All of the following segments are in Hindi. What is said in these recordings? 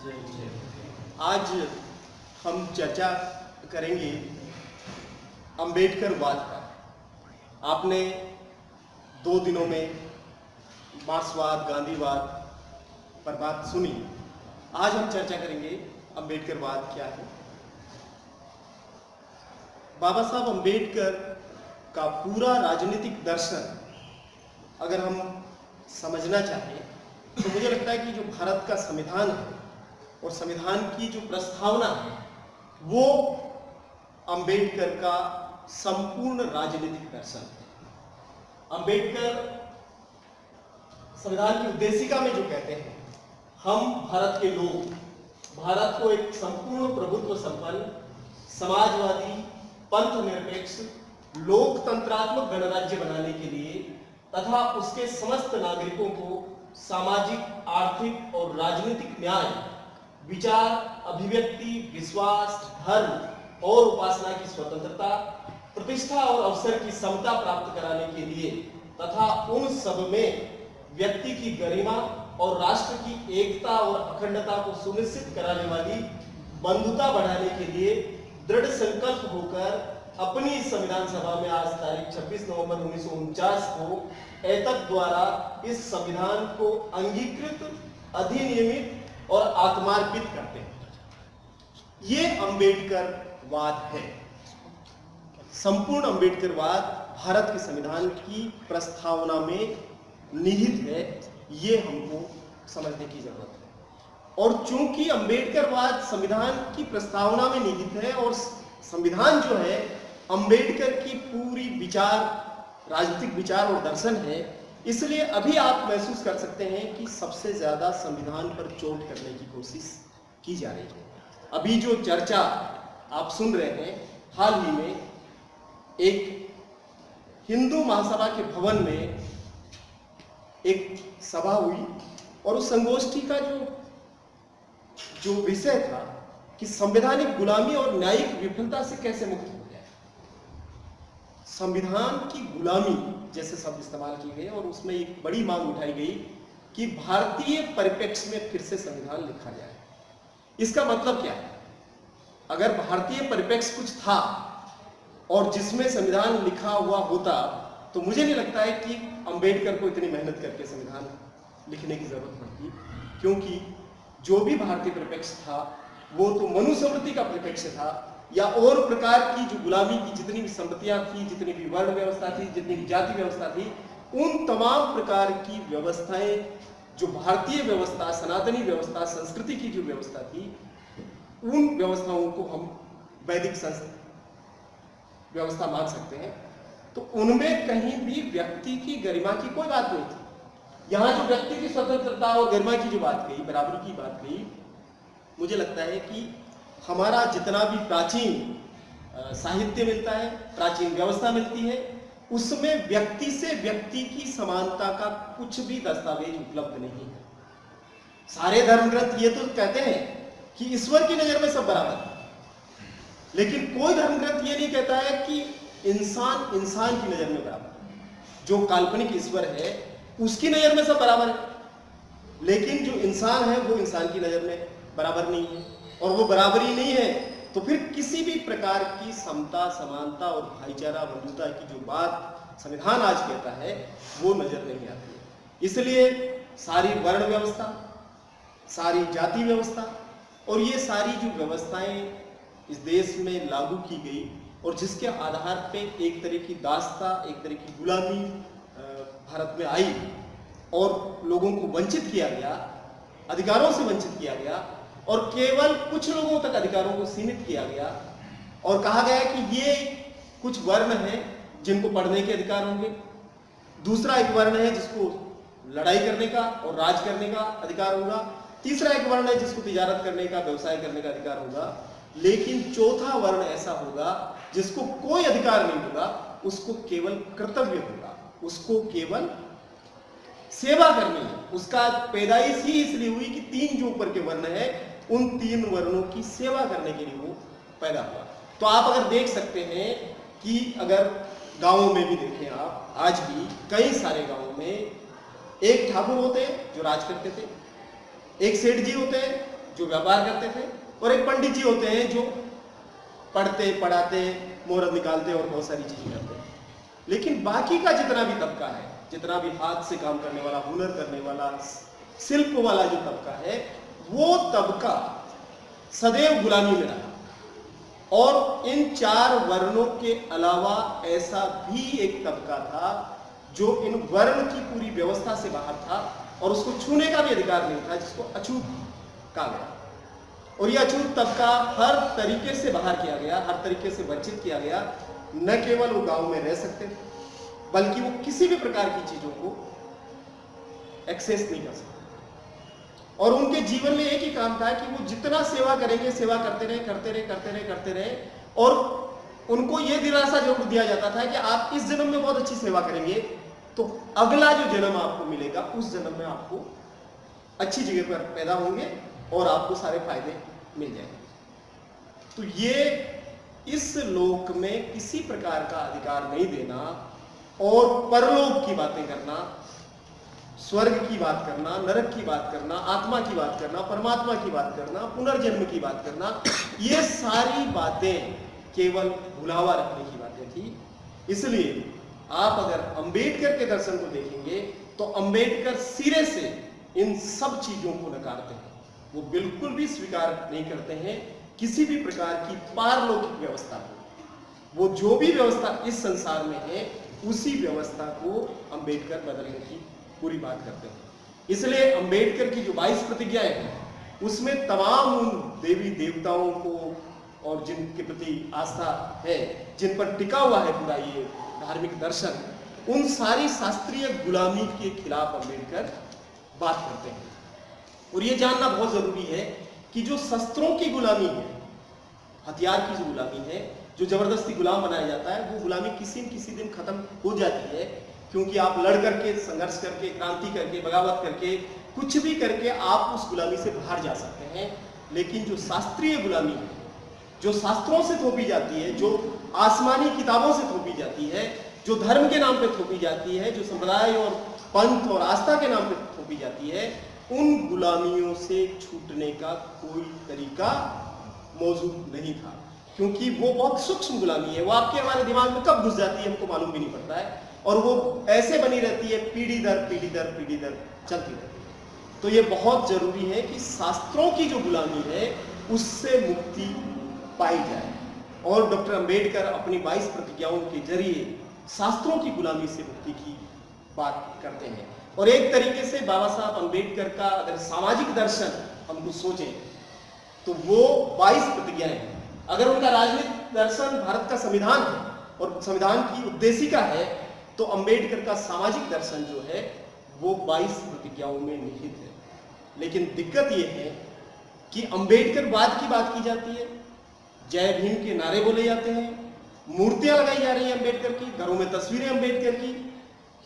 आज हम चर्चा करेंगे अंबेडकर वाद पर। आपने 2 दिनों में मार्क्सवाद, गांधीवाद पर बात सुनी। आज हम चर्चा करेंगे अंबेडकर वाद क्या है। बाबा साहब अंबेडकर का पूरा राजनीतिक दर्शन अगर हम समझना चाहें तो मुझे लगता है कि जो भारत का संविधान है और संविधान की जो प्रस्तावना है वो अंबेडकर का संपूर्ण राजनीतिक दर्शन है। अंबेडकर संविधान की उद्देशिका में जो कहते हैं, हम भारत के लोग भारत को एक संपूर्ण प्रभुत्व संपन्न, समाजवादी, पंथ निरपेक्ष, लोकतंत्रात्मक गणराज्य बनाने के लिए तथा उसके समस्त नागरिकों को सामाजिक, आर्थिक और राजनीतिक न्याय, विचार, अभिव्यक्ति, विश्वास, धर्म और उपासना की स्वतंत्रता, प्रतिष्ठा और अवसर की समता प्राप्त कराने के लिए तथा उन सब में व्यक्ति की गरिमा और राष्ट्र की एकता और अखंडता को सुनिश्चित कराने वाली बंधुता बढ़ाने के लिए दृढ़ संकल्प होकर अपनी संविधान सभा में आज तारीख 26 नवंबर 1949 को ऐतक द्वारा इस संविधान को अंगीकृत, अधिनियमित और आत्मार्पित करते हैं। ये अंबेडकरवाद है। संपूर्ण अंबेडकरवाद भारत के संविधान की प्रस्तावना में निहित है। ये हमको समझने की जरूरत है। और चूंकि अंबेडकरवाद संविधान की प्रस्तावना में निहित है और संविधान जो है अंबेडकर की पूरी राजनीतिक विचार और दर्शन है, इसलिए अभी आप महसूस कर सकते हैं कि सबसे ज्यादा संविधान पर चोट करने की कोशिश की जा रही है। अभी जो चर्चा आप सुन रहे हैं, हाल ही में एक हिंदू महासभा के भवन में एक सभा हुई और उस संगोष्ठी का जो विषय था कि संवैधानिक गुलामी और न्यायिक विफलता से कैसे मुक्त हो जाए। संविधान की गुलामी जैसे शब्द इस्तेमाल किए गए और उसमें एक बड़ी मांग उठाई गई कि भारतीय परिप्रेक्ष्य में फिर से संविधान लिखा जाए। इसका मतलब क्या है? अगर भारतीय परिप्रेक्ष्य कुछ था और जिसमें संविधान लिखा हुआ होता तो मुझे नहीं लगता है कि अंबेडकर को इतनी मेहनत करके संविधान लिखने की जरूरत पड़ती, क्योंकि जो भी भारतीय परिप्रेक्ष्य था वो तो मनुस्मृति का परिप्रेक्ष्य था या और प्रकार की जो गुलामी की जितनी भी संपत्तियां थी, जितनी भी वर्ण व्यवस्था थी, जितनी भी जाति व्यवस्था थी, उन तमाम प्रकार की व्यवस्थाएं, जो भारतीय व्यवस्था, सनातनी व्यवस्था, संस्कृति की जो व्यवस्था थी, उन व्यवस्थाओं को हम वैदिक व्यवस्था मान सकते हैं। तो उनमें कहीं भी व्यक्ति की गरिमा की कोई बात नहीं थी। यहां जो व्यक्ति की स्वतंत्रता और गरिमा की जो बात कही, बराबरी की बात कही, मुझे लगता है कि हमारा जितना भी प्राचीन साहित्य मिलता है, प्राचीन व्यवस्था मिलती है, उसमें व्यक्ति से व्यक्ति की समानता का कुछ भी दस्तावेज उपलब्ध नहीं है। सारे धर्म ग्रंथ ये तो कहते हैं कि ईश्वर की नजर में सब बराबर है, लेकिन कोई धर्म ग्रंथ ये नहीं कहता है कि इंसान इंसान की नजर में बराबर है। जो काल्पनिक ईश्वर है उसकी नजर में सब बराबर है, लेकिन जो इंसान है वो इंसान की नजर में बराबर नहीं है। और वो बराबरी नहीं है तो फिर किसी भी प्रकार की समता, समानता और भाईचारा, बंधुता की जो बात संविधान आज कहता है वो नजर नहीं आती है। इसलिए सारी वर्ण व्यवस्था, सारी जाति व्यवस्था और ये सारी जो व्यवस्थाएं इस देश में लागू की गई और जिसके आधार पे एक तरह की दास्ता, एक तरह की गुलामी भारत में आई और लोगों को वंचित किया गया, अधिकारों से वंचित किया गया और केवल कुछ लोगों तक अधिकारों को सीमित किया गया और कहा गया कि ये कुछ वर्ण हैं जिनको पढ़ने के अधिकार होंगे, दूसरा एक वर्ण है जिसको लड़ाई करने का और राज करने का अधिकार होगा, तीसरा एक वर्ण है जिसको तिजारत करने का, व्यवसाय करने का अधिकार होगा, लेकिन चौथा वर्ण ऐसा होगा जिसको कोई अधिकार नहीं होगा, उसको केवल कर्तव्य होगा, उसको केवल सेवा करनी है। उसका पैदाइश ही इसलिए हुई कि 3 जो ऊपर के वर्ण है उन 3 वर्णों की सेवा करने के लिए वो पैदा हुआ। तो आप अगर देख सकते हैं कि अगर गांवों में भी देखें आप, आज भी कई सारे गांवों में एक ठाकुर होते हैं जो राज करते थे, एक सेठ जी होते हैं जो व्यापार करते थे, और एक पंडित जी होते हैं जो पढ़ते पढ़ाते मुहूर्त निकालते और बहुत सारी चीजें करते हैं। लेकिन बाकी का जितना भी तबका है, जितना भी हाथ से काम करने वाला, हुनर करने वाला, शिल्प वाला जो तबका है, वो तबका सदैव गुलामी में रहा। और इन 4 वर्णों के अलावा ऐसा भी एक तबका था जो इन वर्ण की पूरी व्यवस्था से बाहर था और उसको छूने का भी अधिकार नहीं था, जिसको अछूत कहा गया। और यह अछूत तबका हर तरीके से बाहर किया गया, हर तरीके से वंचित किया गया। न केवल वो गांव में रह सकते थे, बल्कि वो किसी भी प्रकार की चीजों को एक्सेस नहीं कर सकते। और उनके जीवन में एक ही काम था कि वो जितना सेवा करेंगे, सेवा करते रहे, करते रहे, करते रहे, करते रहे। और उनको यह दिलासा जरूर दिया जाता था कि आप इस जन्म में बहुत अच्छी सेवा करेंगे तो अगला जो जन्म आपको मिलेगा, उस जन्म में आपको अच्छी जगह पर पैदा होंगे और आपको सारे फायदे मिल जाएंगे। तो ये इस लोक में किसी प्रकार का अधिकार नहीं देना और परलोक की बातें करना, स्वर्ग की बात करना, नरक की बात करना, आत्मा की बात करना, परमात्मा की बात करना, पुनर्जन्म की बात करना, ये सारी बातें केवल भुलावा रखने की बातें थी। इसलिए आप अगर अंबेडकर के दर्शन को देखेंगे तो अंबेडकर सिरे से इन सब चीजों को नकारते हैं। वो बिल्कुल भी स्वीकार नहीं करते हैं किसी भी प्रकार की पारलौकिक व्यवस्था को। वो जो भी व्यवस्था इस संसार में है, उसी व्यवस्था को अंबेडकर बदलने की पूरी बात करते हैं। इसलिए अंबेडकर की जो 22 प्रतिज्ञाएं हैं, उसमें तमाम उन देवी देवताओं को और जिनके प्रति आस्था है, जिन पर टिका हुआ है पूरा ये धार्मिक दर्शन, उन सारी शास्त्रीय गुलामी के खिलाफ अंबेडकर बात करते हैं। और ये जानना बहुत जरूरी है कि जो शस्त्रों की गुलामी है, हथियार की जो गुलामी है, जो जबरदस्ती गुलाम बनाया जाता है, वो गुलामी किसी न किसी दिन खत्म हो जाती है। क्योंकि आप लड़ करके, संघर्ष करके, क्रांति करके, बगावत करके, कुछ भी करके आप उस गुलामी से बाहर जा सकते हैं। लेकिन जो शास्त्रीय गुलामी है, जो शास्त्रों से थोपी जाती है, जो आसमानी किताबों से थोपी जाती है, जो धर्म के नाम पे थोपी जाती है, जो संप्रदाय और पंथ और आस्था के नाम पे थोपी जाती है, उन गुलामियों से छूटने का कोई तरीका मौजूद नहीं था। क्योंकि वो बहुत सूक्ष्म गुलामी है, वो आपके हमारे दिमाग में कब घुस जाती है हमको मालूम भी नहीं पड़ता है, और वो ऐसे बनी रहती है, पीढ़ी दर पीढ़ी दर पीढ़ी दर चलती रहती है। तो ये बहुत जरूरी है कि शास्त्रों की जो गुलामी है उससे मुक्ति पाई जाए। और डॉक्टर अंबेडकर अपनी 22 प्रतिज्ञाओं के जरिए शास्त्रों की गुलामी से मुक्ति की बात करते हैं। और एक तरीके से बाबा साहब अंबेडकर का अगर सामाजिक दर्शन हमको सोचें तो वो 22 प्रतिज्ञाएं हैं। अगर उनका राजनीतिक दर्शन भारत का संविधान है और संविधान की उद्देशिका है, तो अंबेडकर का सामाजिक दर्शन जो है वो 22 प्रतिज्ञाओं में निहित है। लेकिन दिक्कत यह है कि अंबेडकरवाद की बात की जाती है, जय भीम के नारे बोले जाते हैं, मूर्तियां लगाई जा रही हैं अंबेडकर की, घरों में तस्वीरें अंबेडकर की,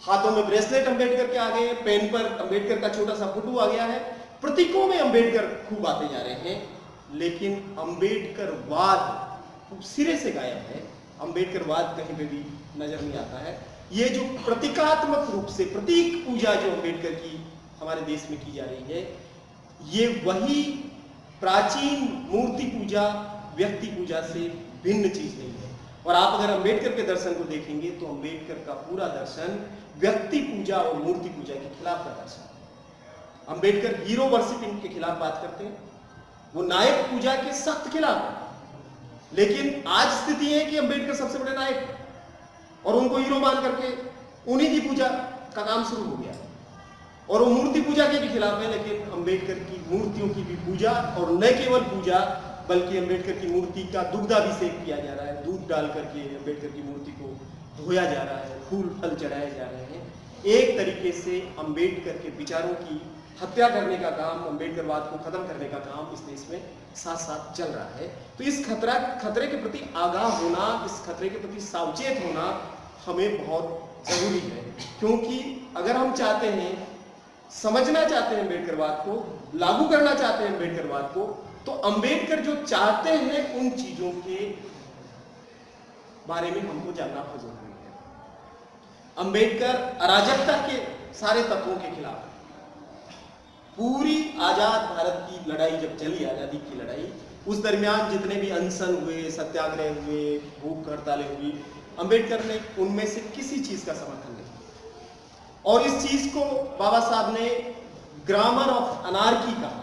हाथों में ब्रेसलेट अंबेडकर के आ गए हैं, पेन पर अंबेडकर का छोटा सा फोटो आ गया है, प्रतीकों में अंबेडकर खूब आते जा रहे हैं। लेकिन अंबेडकरवाद सिरे से गायब है, अंबेडकरवाद कहीं पे भी नजर नहीं आता है। ये जो प्रतीकात्मक रूप से प्रतीक पूजा जो अंबेडकर की हमारे देश में की जा रही है, ये वही प्राचीन मूर्ति पूजा, व्यक्ति पूजा से भिन्न चीज नहीं है। और आप अगर अंबेडकर के दर्शन को देखेंगे तो अंबेडकर का पूरा दर्शन व्यक्ति पूजा और मूर्ति पूजा के खिलाफ का दर्शन है। अंबेडकर हीरो वर्शिपिंग के खिलाफ बात करते हैं, वो नायक पूजा के सख्त खिलाफ है। लेकिन आज स्थिति है कि अंबेडकर सबसे बड़े नायक हैं और उनको हीरो मान करके उन्हीं की पूजा का काम शुरू हो गया है। और वो मूर्ति पूजा के भी खिलाफ है, लेकिन अंबेडकर की मूर्तियों की भी पूजा, और न केवल पूजा बल्कि अंबेडकर की मूर्ति का दुग्धाभिषेक किया जा रहा है, दूध डाल करके अंबेडकर की मूर्ति को धोया जा रहा है, फूल फल चढ़ाए जा रहे हैं। एक तरीके से अंबेडकर के विचारों की हत्या करने का काम, अंबेडकरवाद को खत्म करने का काम इस देश में साथ साथ चल रहा है। तो इस खतरे के प्रति आगाह होना, इस खतरे के प्रति सावचेत होना हमें बहुत जरूरी है। क्योंकि अगर हम चाहते हैं, समझना चाहते हैं अम्बेडकरवाद को, लागू करना चाहते हैं अम्बेडकरवाद को, तो अंबेडकर जो चाहते हैं उन चीजों के बारे में हमको जानना बहुत जरूरी है। अंबेडकर अराजकता के सारे तत्वों के खिलाफ है। पूरी आजाद भारत की लड़ाई जब चली, आजादी की लड़ाई, उस दरमियान जितने भी अनशन हुए, सत्याग्रह हुए, भूख हड़तालें हुई, अंबेडकर ने उनमें से किसी चीज का समर्थन नहीं किया। और इस चीज को बाबा साहब ने ग्रामर ऑफ अनार्की कहा,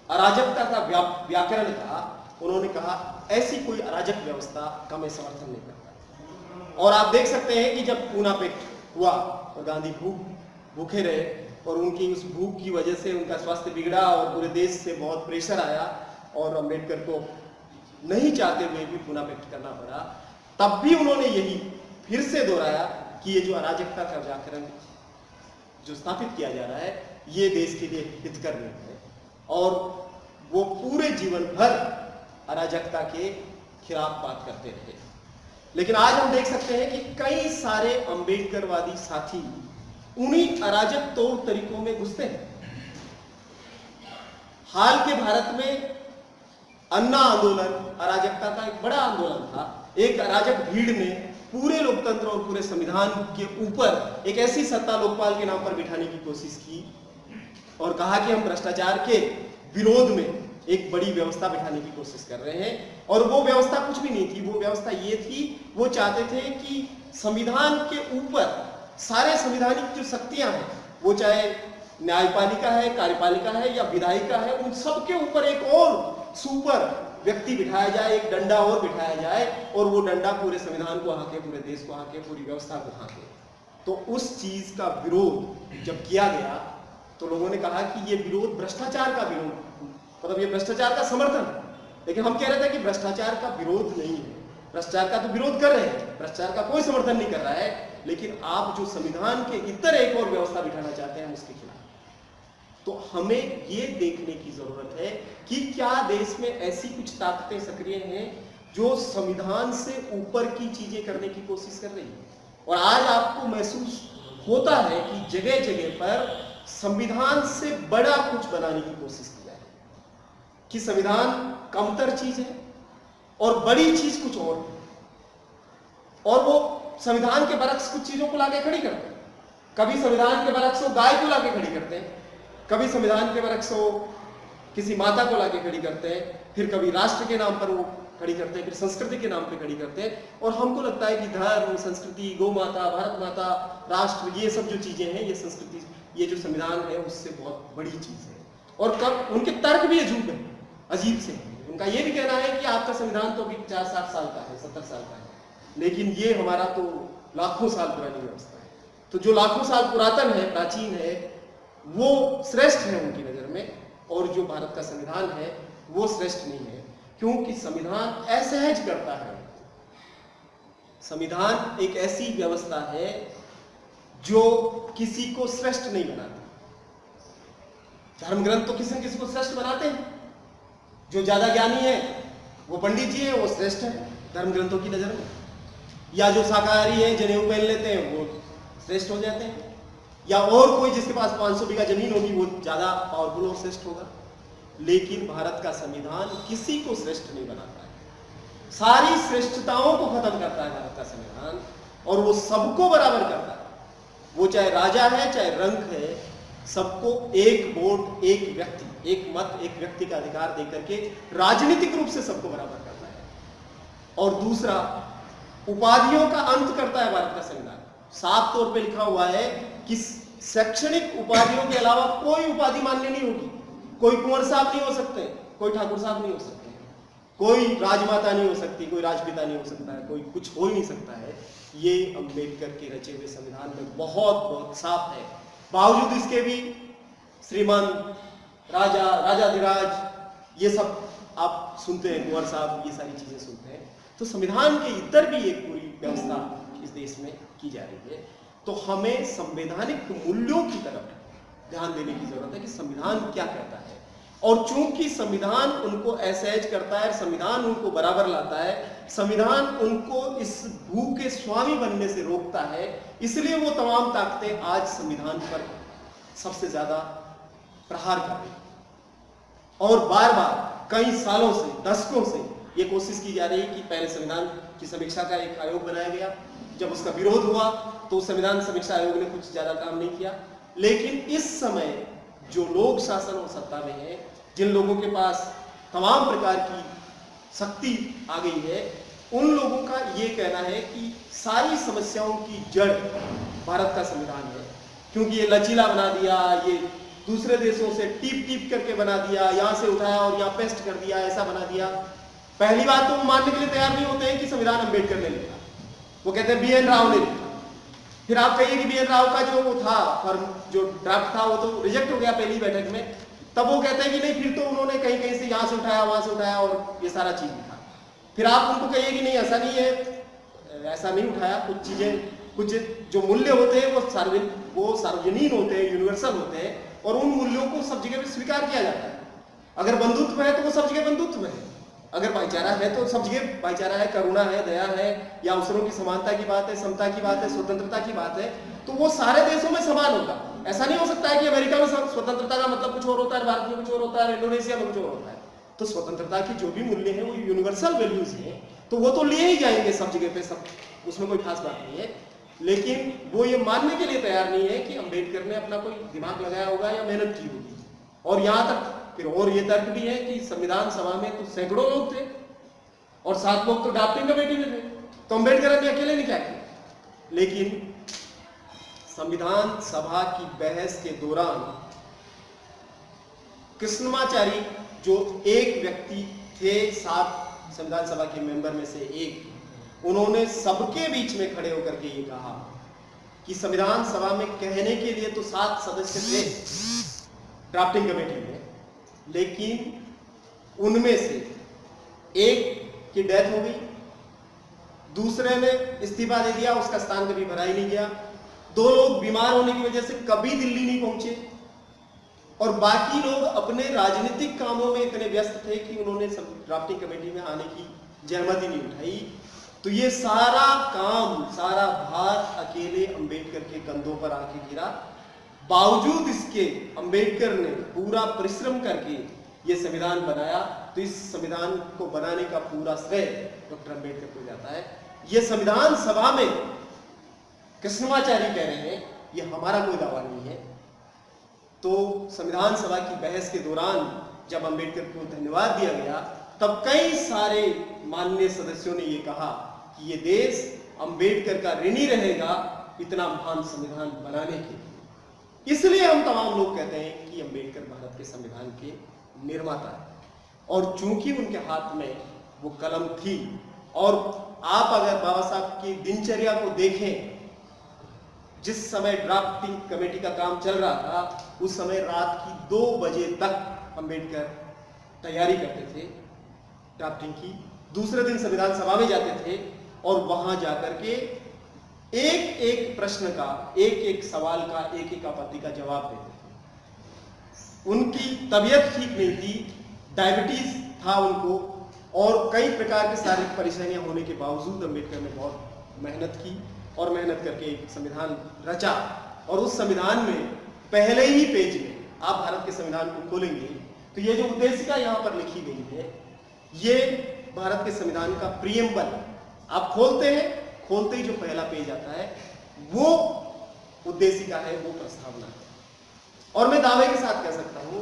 अराजकता का व्याकरण कहा। उन्होंने कहा ऐसी कोई अराजक व्यवस्था का मैं समर्थन नहीं करता। और आप देख सकते हैं कि जब पूना पैक्ट हुआ और गांधी भूखे रहे और उनकी उस भूख की वजह से उनका स्वास्थ्य बिगड़ा और पूरे देश से बहुत प्रेशर आया और अम्बेडकर को नहीं चाहते हुए भी पूना पैक्ट करना पड़ा, तब भी उन्होंने यही फिर से दोहराया कि ये जो अराजकता का व्याकरण जो स्थापित किया जा रहा है ये देश के लिए हितकर नहीं है। और वो पूरे जीवन भर अराजकता के खिलाफ बात करते रहे। लेकिन आज हम देख सकते हैं कि कई सारे अम्बेडकरवादी साथी उन्हीं अराजक तौर तरीकों में घुसते हैं। हाल के भारत में अन्ना आंदोलन अराजकता का एक बड़ा आंदोलन था। एक अराजक भीड़ ने पूरे लोकतंत्र और पूरे संविधान के ऊपर एक ऐसी सत्ता लोकपाल के नाम पर बिठाने की कोशिश की और कहा कि हम भ्रष्टाचार के विरोध में एक बड़ी व्यवस्था बिठाने की कोशिश कर रहे हैं। और वो व्यवस्था कुछ भी नहीं थी, वो व्यवस्था ये थी, वो चाहते थे कि संविधान के ऊपर सारे संवैधानिक जो शक्तियां हैं, वो चाहे न्यायपालिका है, कार्यपालिका है या विधायिका है, उन सबके ऊपर एक और सुपर व्यक्ति बिठाया जाए, एक डंडा और बिठाया जाए और वो डंडा पूरे संविधान को हाके, पूरे देश को हाके, पूरी व्यवस्था को हाके। तो उस चीज का विरोध जब किया गया तो लोगों ने कहा कि ये विरोध भ्रष्टाचार का विरोध, मतलब ये भ्रष्टाचार का समर्थन। लेकिन हम कह रहे थे कि भ्रष्टाचार का विरोध नहीं है, भ्रष्टाचार का तो विरोध कर रहे हैं, भ्रष्टाचार का कोई समर्थन नहीं कर रहा है, लेकिन आप जो संविधान के इतर एक और व्यवस्था बिठाना चाहते हैं उसके खिलाफ। तो हमें ये देखने की जरूरत है कि क्या देश में ऐसी कुछ ताकतें सक्रिय हैं जो संविधान से ऊपर की चीजें करने की कोशिश कर रही है। और आज आपको महसूस होता है कि जगह जगह पर संविधान से बड़ा कुछ बनाने की कोशिश की जा रही है, कि संविधान कमतर चीज है और बड़ी चीज कुछ और है। और वो संविधान के बरक्स कुछ चीजों को लाके खड़ी करते हैं। कभी संविधान के बरक्स वो गाय को लाके खड़ी करते हैं, कभी संविधान के बरक्स वो किसी माता को लाके खड़ी करते हैं, फिर कभी राष्ट्र के नाम पर वो खड़ी करते हैं, फिर संस्कृति के नाम पे खड़ी करते हैं। और हमको लगता है कि धर्म, संस्कृति, गौ माता, भारत माता, राष्ट्र, ये सब जो चीजें हैं, ये संस्कृति, ये जो संविधान है उससे बहुत बड़ी चीज है। और कब उनके तर्क भी अजूब है, अजीब से। उनका ये भी कहना है कि आपका संविधान तो अभी 50-60 साल का है, 70 साल का है, लेकिन ये हमारा तो लाखों साल पुरानी व्यवस्था है। तो जो लाखों साल पुरातन है, प्राचीन है, वो श्रेष्ठ है उनकी नजर में, और जो भारत का संविधान है वो श्रेष्ठ नहीं है, क्योंकि संविधान असहज करता है। संविधान एक ऐसी व्यवस्था है जो किसी को श्रेष्ठ नहीं बनाती। धर्म ग्रंथ तो किसी न किसी को श्रेष्ठ बनाते हैं। जो ज्यादा ज्ञानी है वो पंडित जी है, वो श्रेष्ठ है धर्म ग्रंथों की नजर में, या जो शाकाहारी है, जनेऊ पहन लेते हैं, वो श्रेष्ठ हो जाते हैं, या और कोई जिसके पास 500 बीघा जमीन होगी वो ज्यादा पावरफुल और श्रेष्ठ होगा। लेकिन भारत का संविधान किसी को श्रेष्ठ नहीं बनाता है, सारी श्रेष्ठताओं को खत्म करता है भारत का संविधान, और वो सबको बराबर करता है। वो चाहे राजा है, चाहे रंक है, सबको एक वोट, एक व्यक्ति, एक मत, एक व्यक्ति का अधिकार देकर के राजनीतिक रूप से सबको बराबर करता है। और दूसरा, उपाधियों का अंत करता है भारत का संविधान। साफ तौर पे लिखा हुआ है कि शैक्षणिक उपाधियों के अलावा कोई उपाधि मान्य नहीं होगी। कोई कुंवर साहब नहीं हो सकते, कोई ठाकुर साहब नहीं हो सकते, कोई राजमाता नहीं हो सकती, कोई राजपिता नहीं हो सकता है, कोई कुछ हो ही नहीं सकता है। ये अंबेडकर के रचे हुए संविधान में बहुत बहुत साफ है। बावजूद इसके भी श्रीमान, राजा, राजाधिराज, ये सब आप सुनते हैं, कुंवर साहब, ये सारी चीजें सुनते हैं। तो संविधान के इतर भी एक पूरी व्यवस्था इस देश में की जा रही है। तो हमें संवैधानिक मूल्यों की तरफ ध्यान देने की जरूरत है कि संविधान क्या कहता है। और चूंकि संविधान उनको असहज करता है, संविधान उनको बराबर लाता है, संविधान उनको इस भू के स्वामी बनने से रोकता है, इसलिए वो तमाम ताकतें आज संविधान पर सबसे ज्यादा प्रहार कर रही है। और बार बार कई सालों से, दशकों से ये कोशिश की जा रही है कि पहले संविधान की समीक्षा का एक आयोग बनाया गया। जब उसका विरोध हुआ तो संविधान समीक्षा आयोग ने कुछ ज्यादा काम नहीं किया। लेकिन इस समय जो लोक शासन और सत्ता में है, जिन लोगों के पास तमाम प्रकार की शक्ति आ गई है, उन लोगों का ये कहना है कि सारी समस्याओं की जड़ भारत का संविधान है, क्योंकि ये लचीला बना दिया, ये दूसरे देशों से टीप टीप करके बना दिया, यहां से उठाया और यहां पेस्ट कर दिया, ऐसा बना दिया। पहली बात तो वो मानने के लिए तैयार नहीं होते हैं कि संविधान अम्बेडकर ने लिखा, वो कहते हैं BN राव ने लिखा। फिर आप कहिए कि BN राव का जो वो था फॉर्म, जो ड्राफ्ट था, वो तो रिजेक्ट हो गया पहली बैठक में, तब वो कहते हैं कि नहीं, फिर तो उन्होंने कहीं कहीं से यहां से उठाया, वहां से उठाया और ये सारा चीज लिखा। फिर आप उनको कहिए कि नहीं, ऐसा नहीं है, ऐसा नहीं उठाया, कुछ चीजें, कुछ जो मूल्य होते हैं वो सार्वजनीन होते हैं, यूनिवर्सल होते हैं, और उन मूल्यों को सब जगह पे स्वीकार किया जाता है। अगर बंधुत्व है तो वो सब जगह बंधुत्व है, अगर भाईचारा है तो सब जगह भाईचारा है, करुणा है, दया है, या अवसरों की समानता की बात है, समता की बात है, स्वतंत्रता की बात है, तो वो सारे देशों में समान होगा। ऐसा नहीं हो सकता है कि अमेरिका में स्वतंत्रता का मतलब कुछ और होता है, भारत में कुछ और होता है, इंडोनेशिया में कुछ और होता है। तो स्वतंत्रता की जो भी मूल्य है वो यूनिवर्सल वैल्यूज हैं, तो वो तो लिए ही जाएंगे सब जगह पे, सब, उसमें कोई खास बात नहीं है। लेकिन वो ये मानने के लिए तैयार नहीं है कि अंबेडकर ने अपना कोई दिमाग लगाया होगा या मेहनत की होगी। और यहां तक फिर और ये तर्क भी है कि संविधान सभा में तो सैकड़ों लोग थे और 7 लोग तो ड्राफ्टिंग कमेटी में थे, तो अंबेडकर ने अकेले ने क्या किया। लेकिन संविधान सभा की बहस के दौरान कृष्णमाचारी, जो एक व्यक्ति थे 7 संविधान सभा के मेंबर में से एक, उन्होंने सबके बीच में खड़े होकर के ये कहा कि संविधान सभा में कहने के लिए तो 7 सदस्य थे ड्राफ्टिंग कमेटी में, लेकिन उनमें से एक की डेथ हो गई, दूसरे ने इस्तीफा दे दिया, उसका स्थान कभी भरा ही नहीं गया, 2 लोग बीमार होने की वजह से कभी दिल्ली नहीं पहुंचे, और बाकी लोग अपने राजनीतिक कामों में इतने व्यस्त थे कि उन्होंने ड्राफ्टिंग कमेटी में आने की जहमत ही नहीं उठाई। तो ये सारा काम, सारा भार अकेले अंबेडकर के कंधों पर आके गिरा। बावजूद इसके अंबेडकर ने पूरा परिश्रम करके ये संविधान बनाया, तो इस संविधान को बनाने का पूरा श्रेय डॉक्टर अंबेडकर को जाता है। ये संविधान सभा में कृष्णमाचारी कह रहे हैं, ये हमारा कोई दावा नहीं है। तो संविधान सभा की बहस के दौरान जब अंबेडकर को धन्यवाद दिया गया, तब कई सारे माननीय सदस्यों ने ये कहा कि ये देश अंबेडकर का ऋणी रहेगा इतना महान संविधान बनाने के लिए। इसलिए हम तमाम लोग कहते हैं कि अंबेडकर भारत के संविधान के निर्माता है। और चूंकि उनके हाथ में वो कलम थी, और आप अगर बाबा साहब की दिनचर्या को देखें, जिस समय ड्राफ्टिंग कमेटी का काम चल रहा था, उस समय रात की 2 बजे तक अंबेडकर तैयारी करते थे ड्राफ्टिंग की। दूसरे दिन संविधान सभा में जाते थे और वहां जाकर के एक एक प्रश्न का, एक एक सवाल का, एक एक आपत्ति का जवाब देते थे। उनकी तबीयत ठीक नहीं थी, डायबिटीज था उनको, और कई प्रकार की शारीरिक परेशानियां होने के बावजूद अंबेडकर ने बहुत मेहनत की और मेहनत करके एक संविधान रचा। और उस संविधान में पहले ही पेज में आप भारत के संविधान को खोलेंगे तो ये जो उद्देशिका यहाँ पर लिखी गई है, ये भारत के संविधान का प्रियम्बल। आप खोलते हैं, खोलते ही जो पहला पेज आता है वो उद्देशिका है, वो प्रस्तावना है। और मैं दावे के साथ कह सकता हूं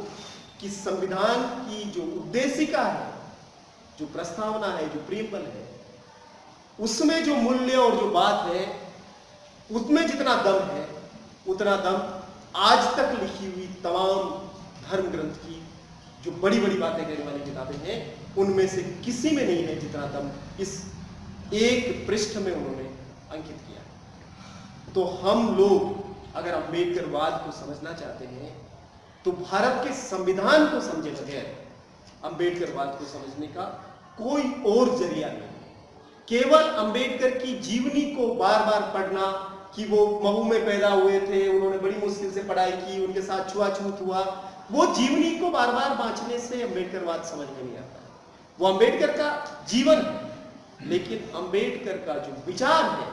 कि संविधान की जो उद्देशिका है, जो प्रस्तावना है, जो प्रियम्बल है, उसमें जो मूल्य और जो बात है, उसमें जितना दम है, उतना दम आज तक लिखी हुई तमाम धर्म ग्रंथ की जो बड़ी बड़ी बातें कहने वाली किताबें हैं, उनमें से किसी में नहीं है जितना दम इस एक पृष्ठ में उन्होंने अंकित किया। तो हम लोग अगर अंबेडकरवाद को समझना चाहते हैं तो भारत के संविधान को समझे बगैर अंबेडकरवाद को समझने का कोई और जरिया नहीं। केवल अंबेडकर की जीवनी को बार बार पढ़ना कि वो महू में पैदा हुए थे, उन्होंने बड़ी मुश्किल से पढ़ाई की, उनके साथ छुआछूत हुआ, वो जीवनी को बार बार बांचने से अंबेडकरवाद समझ में नहीं आता। वो अंबेडकर का जीवन है, लेकिन अंबेडकर का जो विचार है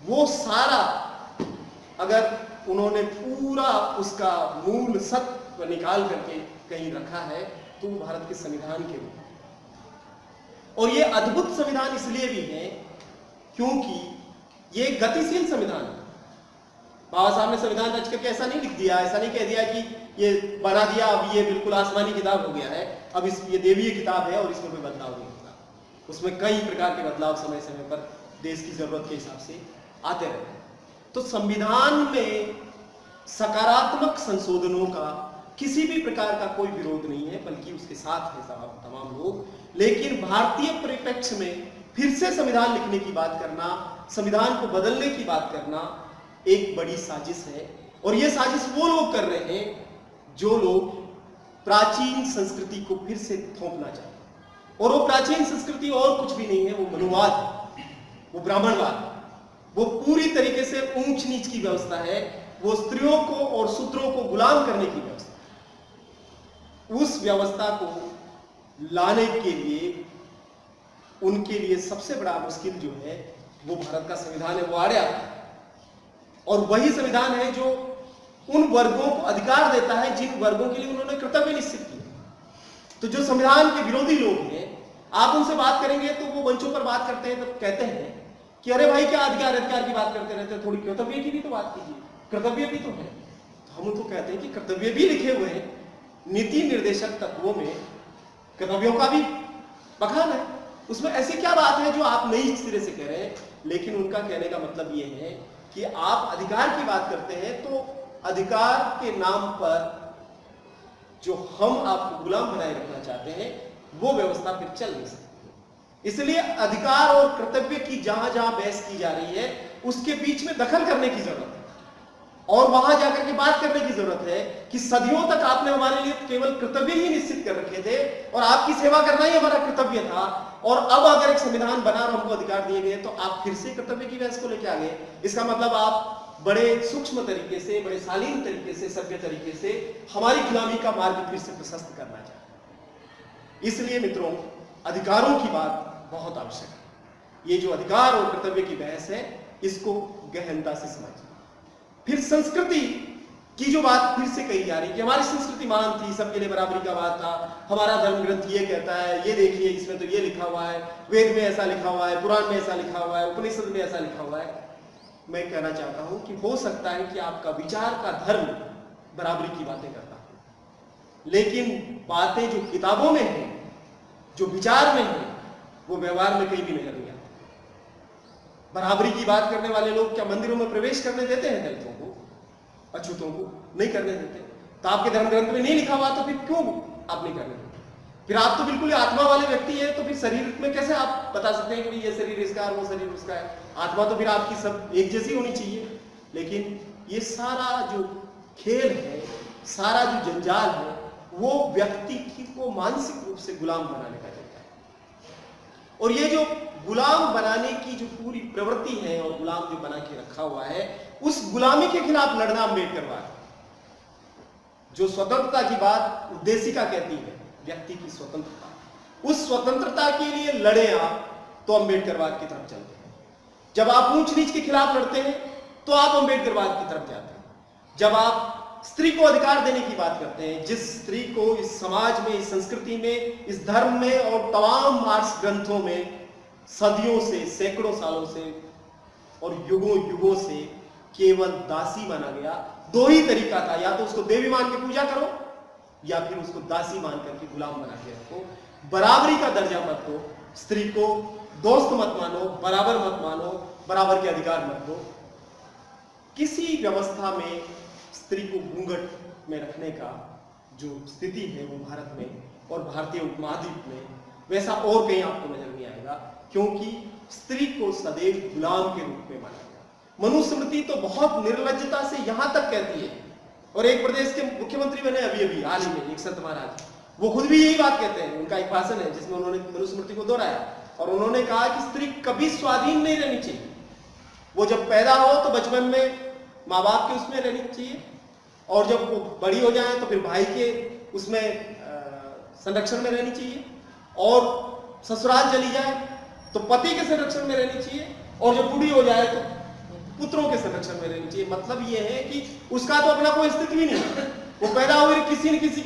वो सारा अगर उन्होंने पूरा उसका मूल सत्व निकाल करके कहीं रखा है तो वो भारत के संविधान के रूप में। और ये अद्भुत संविधान इसलिए भी है क्योंकि ये गतिशील संविधान है। बाबा साहब ने संविधान रच करके ऐसा नहीं लिख दिया, ऐसा नहीं कह दिया कि ये बना दिया, अब ये बिल्कुल आसमानी किताब हो गया है, अब ये देवीय किताब है और इसमें कोई बदलाव नहीं होगा। उसमें कई प्रकार के बदलाव समय समय पर देश की जरूरत के हिसाब से आते रहते हैं। तो संविधान में सकारात्मक संशोधनों का किसी भी प्रकार का कोई विरोध नहीं है, बल्कि उसके साथ है तमाम लोग। लेकिन भारतीय परिप्रेक्ष्य में फिर से संविधान लिखने की बात करना, संविधान को बदलने की बात करना एक बड़ी साजिश है। और यह साजिश वो लोग कर रहे हैं जो लोग प्राचीन संस्कृति को फिर से थोपना चाहते हैं। और वो प्राचीन संस्कृति और कुछ भी नहीं है, वो मनुवाद है, वो ब्राह्मणवाद है, वो पूरी तरीके से ऊंच नीच की व्यवस्था है, वो स्त्रियों को और शूद्रों को गुलाम करने की व्यवस्था है। उस व्यवस्था को लाने के लिए उनके लिए सबसे बड़ा मुश्किल जो है वो भारत का संविधान है, वो आड़े आता है। और वही संविधान है जो उन वर्गों को अधिकार देता है जिन वर्गों के लिए उन्होंने कर्तव्य निश्चित किए। तो जो संविधान के विरोधी लोग हैं, आप उनसे बात करेंगे तो वो मंचों पर बात करते हैं, तो कहते हैं कि अरे भाई क्या अधिकार की बात करते रहते हैं, थोड़ी कर्तव्य की भी तो बात कीजिए, कर्तव्य भी तो है। तो हम उनको कहते हैं कि कर्तव्य भी लिखे हुए हैं, नीति निर्देशक तत्वों में कर्तव्यों का भी बखान है, उसमें ऐसी क्या बात है जो आप नई सिरे से कह रहे हैं। लेकिन उनका कहने का मतलब ये है कि आप अधिकार की बात करते हैं तो अधिकार के नाम पर जो हम आपको गुलाम बनाए रखना चाहते हैं वो व्यवस्था फिर चल नहीं सकती। इसलिए अधिकार और कर्तव्य की जहां जहां बहस की जा रही है उसके बीच में दखल करने की जरूरत है और वहां जाकर के बात करने की जरूरत है कि सदियों तक आपने हमारे लिए केवल कर्तव्य ही निश्चित कर रखे थे और आपकी सेवा करना ही हमारा कर्तव्य था, और अब अगर एक संविधान बना और हमको अधिकार दिए गए तो आप फिर से कर्तव्य की बहस को लेकर आ गए। इसका मतलब आप बड़े सूक्ष्म तरीके से, बड़े शालीन तरीके से, सभ्य तरीके से हमारी गुलामी का मार्ग फिर से प्रशस्त करना चाहते हैं। इसलिए मित्रों, अधिकारों की बात बहुत आवश्यक है। ये जो अधिकार और कर्तव्य की बहस है इसको गहनता से समझिए। फिर संस्कृति की जो बात फिर से कही जा रही है कि हमारी संस्कृति महान थी, सबके लिए बराबरी का बात था, हमारा धर्म ग्रंथ ये कहता है, ये देखिए इसमें तो ये लिखा हुआ है, वेद में ऐसा लिखा हुआ है, पुराण में ऐसा लिखा हुआ है, उपनिषद में ऐसा लिखा हुआ है। मैं कहना चाहता हूं कि हो सकता है कि आपका विचार का धर्म बराबरी की बातें करता हो, लेकिन बातें जो किताबों में है, जो विचार में है, वो व्यवहार में कहीं भी नजर नहीं आती। बराबरी की बात करने वाले लोग क्या मंदिरों में प्रवेश करने देते हैं दलितों को, अछूतों को? नहीं करने देते। तो आपके धर्म ग्रंथ में नहीं लिखा हुआ तो फिर क्यों आप नहीं करने देते? फिर आप तो बिल्कुल आत्मा वाले व्यक्ति है, तो फिर शरीर में कैसे आप बता सकते हैं कि ये शरीर इसका है, वो शरीर उसका है? आत्मा तो फिर आपकी सब एक जैसी होनी चाहिए। लेकिन ये सारा जो खेल है, सारा जो जंजाल है, वो व्यक्ति को मानसिक रूप से गुलाम बनाने का जंजाल है। और ये जो गुलाम बनाने की जो पूरी प्रवृत्ति है और गुलाम जो बना के रखा हुआ है, उस गुलामी के खिलाफ लड़ना अम्बेडकरवाद। जो स्वतंत्रता की बात उद्देशिका कहती है, व्यक्ति की स्वतंत्रता, उस स्वतंत्रता के लिए लड़े आप तो अम्बेडकरवाद की तरफ चलते हैं। जब आप ऊंच नीच के खिलाफ लड़ते हैं तो आप अम्बेडकरवाद की तरफ जाते हैं। जब आप स्त्री को अधिकार देने की बात करते हैं, जिस स्त्री को इस समाज में, इस संस्कृति में, इस धर्म में और तमाम मार्क्स ग्रंथों में सदियों से, सैकड़ों सालों से और युगों युगों से केवल दासी माना गया। दो ही तरीका था, या तो उसको देवी मान के पूजा करो या फिर उसको दासी मान करके गुलाम बना के रखो। बराबरी का दर्जा मत दो, स्त्री को दोस्त मत मानो, बराबर मत मानो, बराबर के अधिकार मत दो। किसी व्यवस्था में स्त्री को घूंघट में रखने का जो स्थिति है वो भारत में और भारतीय उपमहाद्वीप में वैसा और कहीं आपको नजर नहीं आएगा, क्योंकि स्त्री को सदैव गुलाम के रूप में माना गया। मनुस्मृति तो बहुत निर्लज्जता से यहां तक कहती है, और एक प्रदेश के मुख्यमंत्री बने अभी हाल ही में, एक संत महाराज, वो खुद भी यही बात कहते हैं। उनका एक भाषण है जिसमें उन्होंने मनुस्मृति को दोहराया और उन्होंने कहा कि स्त्री कभी स्वाधीन नहीं रहनी चाहिए। वो जब पैदा हो तो बचपन में माँ बाप के उसमें रहनी चाहिए, और जब वो बड़ी हो जाए तो फिर भाई के उसमें संरक्षण में रहनी चाहिए, और ससुराल चली जाए तो पति के संरक्षण में रहनी चाहिए, और जब बूढ़ी हो जाए तो पुत्रों के संरक्षण में रहनी चाहिए। मतलब ये है कि उसका तो अपना कोई अस्तित्व ही नहीं है, वो पैदा हुई किसी न किसी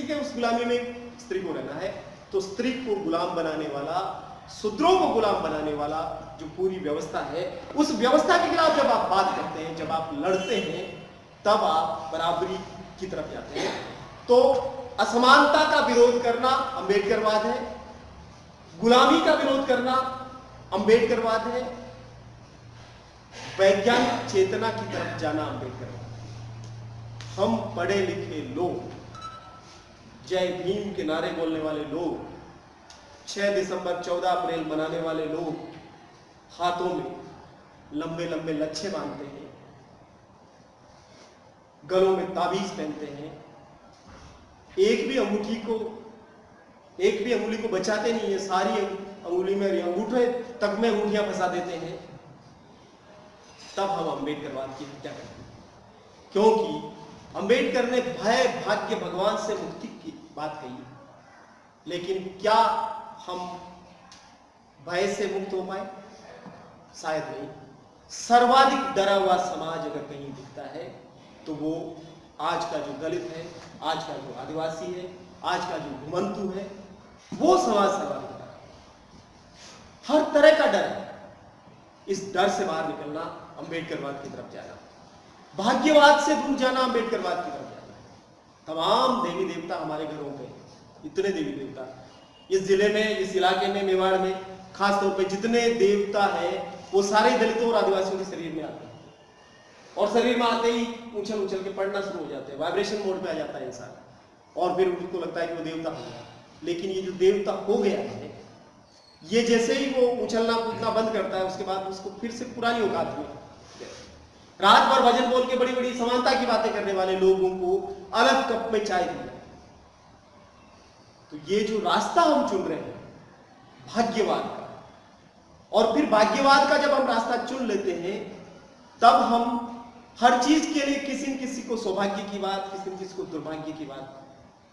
के उस गुलामी में स्त्री को रहना है। तो स्त्री को गुलाम बनाने वाला शूद्रों को गुलाम बनाने वाला जो पूरी व्यवस्था है, उस व्यवस्था के खिलाफ जब आप बात करते हैं, जब आप लड़ते हैं, तब आप बराबरी की तरफ जाते हैं। तो असमानता का विरोध करना अंबेडकरवाद है, गुलामी का विरोध करना अंबेडकरवाद है, वैज्ञानिक चेतना की तरफ जाना अंबेडकरवाद है। हम पढ़े लिखे लोग, जय भीम के नारे बोलने वाले लोग, 6 दिसंबर 14 अप्रैल मनाने वाले लोग हाथों में लंबे लंबे लच्छे बांधते हैं, गलों में ताबीज पहनते हैं, एक भी अंगुली को बचाते नहीं है, सारी अंगुली में, अंगूठे तक में अंगूठियां फंसा देते हैं, तब हम अंबेडकरवाद की हत्या करते हैं। क्योंकि अंबेडकर ने भय, भाग्य, भगवान से मुक्ति की बात कही, लेकिन क्या हम भय से मुक्त हो पाए? शायद नहीं। सर्वाधिक डरा हुआ समाज अगर कहीं दिखता है तो वो आज का जो दलित है, आज का जो आदिवासी है, आज का जो घुमंतु है, वो समाज सर्वाधिक डरा, हर तरह का डर है। इस डर से बाहर निकलना अंबेडकरवाद की तरफ जाना, भाग्यवाद से दूर जाना अंबेडकरवाद की तरफ जाना। तमाम देवी देवता हमारे घरों पे, इतने देवी देवता इस जिले में, इस इलाके में, मेवाड़ में खास तौर पे जितने देवता हैं, वो सारे दलितों और आदिवासियों के शरीर में आते हैं, और शरीर में आते ही उछल उछल के पढ़ना शुरू हो जाते हैं, वाइब्रेशन मोड पे आ जाता है इंसान, और फिर उसको लगता है कि वो देवता हो गया। लेकिन ये जो देवता हो गया है, ये जैसे ही वो उछलना कूदना बंद करता है, उसके बाद उसको फिर से पुरानी औकात में, रात भर भजन बोल के बड़ी बड़ी समानता की बातें करने वाले लोगों को अलग कप में चाय दी जाए। तो ये जो रास्ता हम चुन रहे हैं भाग्यवाद का, और फिर भाग्यवाद का जब हम रास्ता चुन लेते हैं, तब हम हर चीज के लिए किसी न किसी को सौभाग्य की बात, किसी न किसी को दुर्भाग्य की बात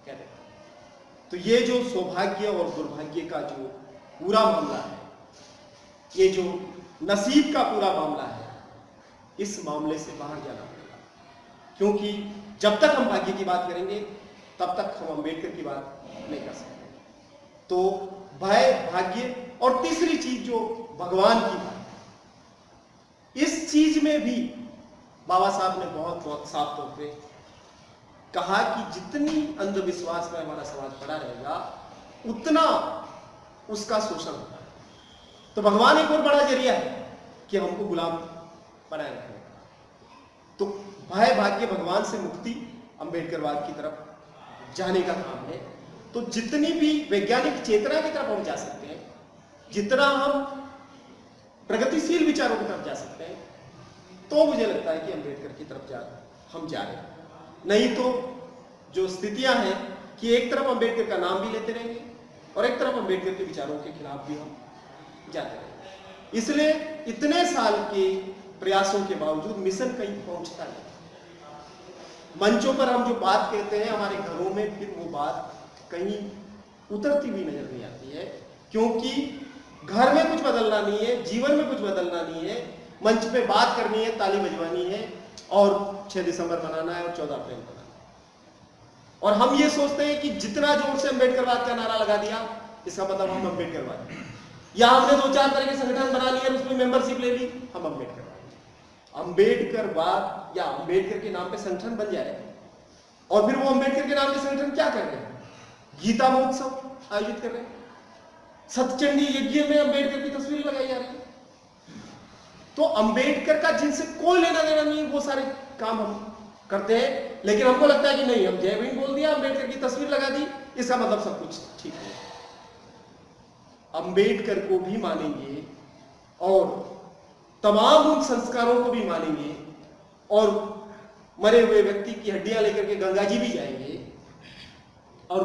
कह रहे हैं। तो ये जो सौभाग्य और दुर्भाग्य का जो पूरा मामला है, ये जो नसीब का पूरा मामला है, इस मामले से बाहर जाना पड़ेगा। क्योंकि जब तक हम भाग्य की बात करेंगे, तब तक हम अंबेडकर की बात नहीं कर सकते। तो भय, भाग्य, और तीसरी चीज जो भगवान की बात, इस चीज में भी बाबा साहब ने बहुत साफ तौर पे कहा कि जितनी अंधविश्वास में हमारा समाज पड़ा रहेगा, उतना उसका शोषण होता है। तो भगवान एक और बड़ा जरिया है कि हमको गुलाम बनाए रखने का। तो भय, भाग्य, भगवान से मुक्ति अंबेडकरवाद की तरफ जाने का काम है। तो जितनी भी वैज्ञानिक चेतना की तरफ हम जा सकते हैं, जितना हम प्रगतिशील विचारों की तरफ जा सकते हैं, तो मुझे लगता है कि अंबेडकर की तरफ हम जा रहे हैं। नहीं तो जो स्थितियां हैं कि एक तरफ अंबेडकर का नाम भी लेते रहेंगे और एक तरफ अंबेडकर के विचारों के खिलाफ भी हम जाते रहेंगे। इसलिए इतने साल के प्रयासों के बावजूद मिशन कहीं पहुंचता नहीं। मंचों पर हम जो बात कहते हैं, हमारे घरों में फिर वो बात कहीं उतरती हुई नजर नहीं आती है, क्योंकि घर में कुछ बदलना नहीं है, जीवन में कुछ बदलना नहीं है, मंच पे बात करनी है, ताली बजवानी है, और 6 दिसंबर मनाना है और 14 अप्रैल मनाना है। और हम ये सोचते हैं कि जितना जोर से अंबेडकरवाद का नारा लगा दिया, इसका मतलब हम अंबेडकरवाद, या हमने 2-4 तरह के संगठन बना लिए और उसमें मेंबरशिप ले ली, हम अंबेडकरवाद। अंबेडकरवाद या अंबेडकर के नाम पे संगठन बन जाए, और फिर वो अंबेडकर के नाम पे संगठन क्या कर रहे हैं? गीता महोत्सव आयोजित कर रहे हैं, सतचंडी यज्ञ में अंबेडकर की तस्वीर लगाई जा रही है। तो अंबेडकर का जिनसे कोई लेना देना नहीं, वो सारे काम हम करते हैं, लेकिन हमको लगता है कि नहीं, हम जय भीम बोल दिया, अंबेडकर की तस्वीर लगा दी, इसका मतलब सब कुछ ठीक है। अंबेडकर को भी मानेंगे और तमाम उन संस्कारों को भी मानेंगे, और मरे हुए व्यक्ति की हड्डियां लेकर के गंगा जी भी जाएंगे और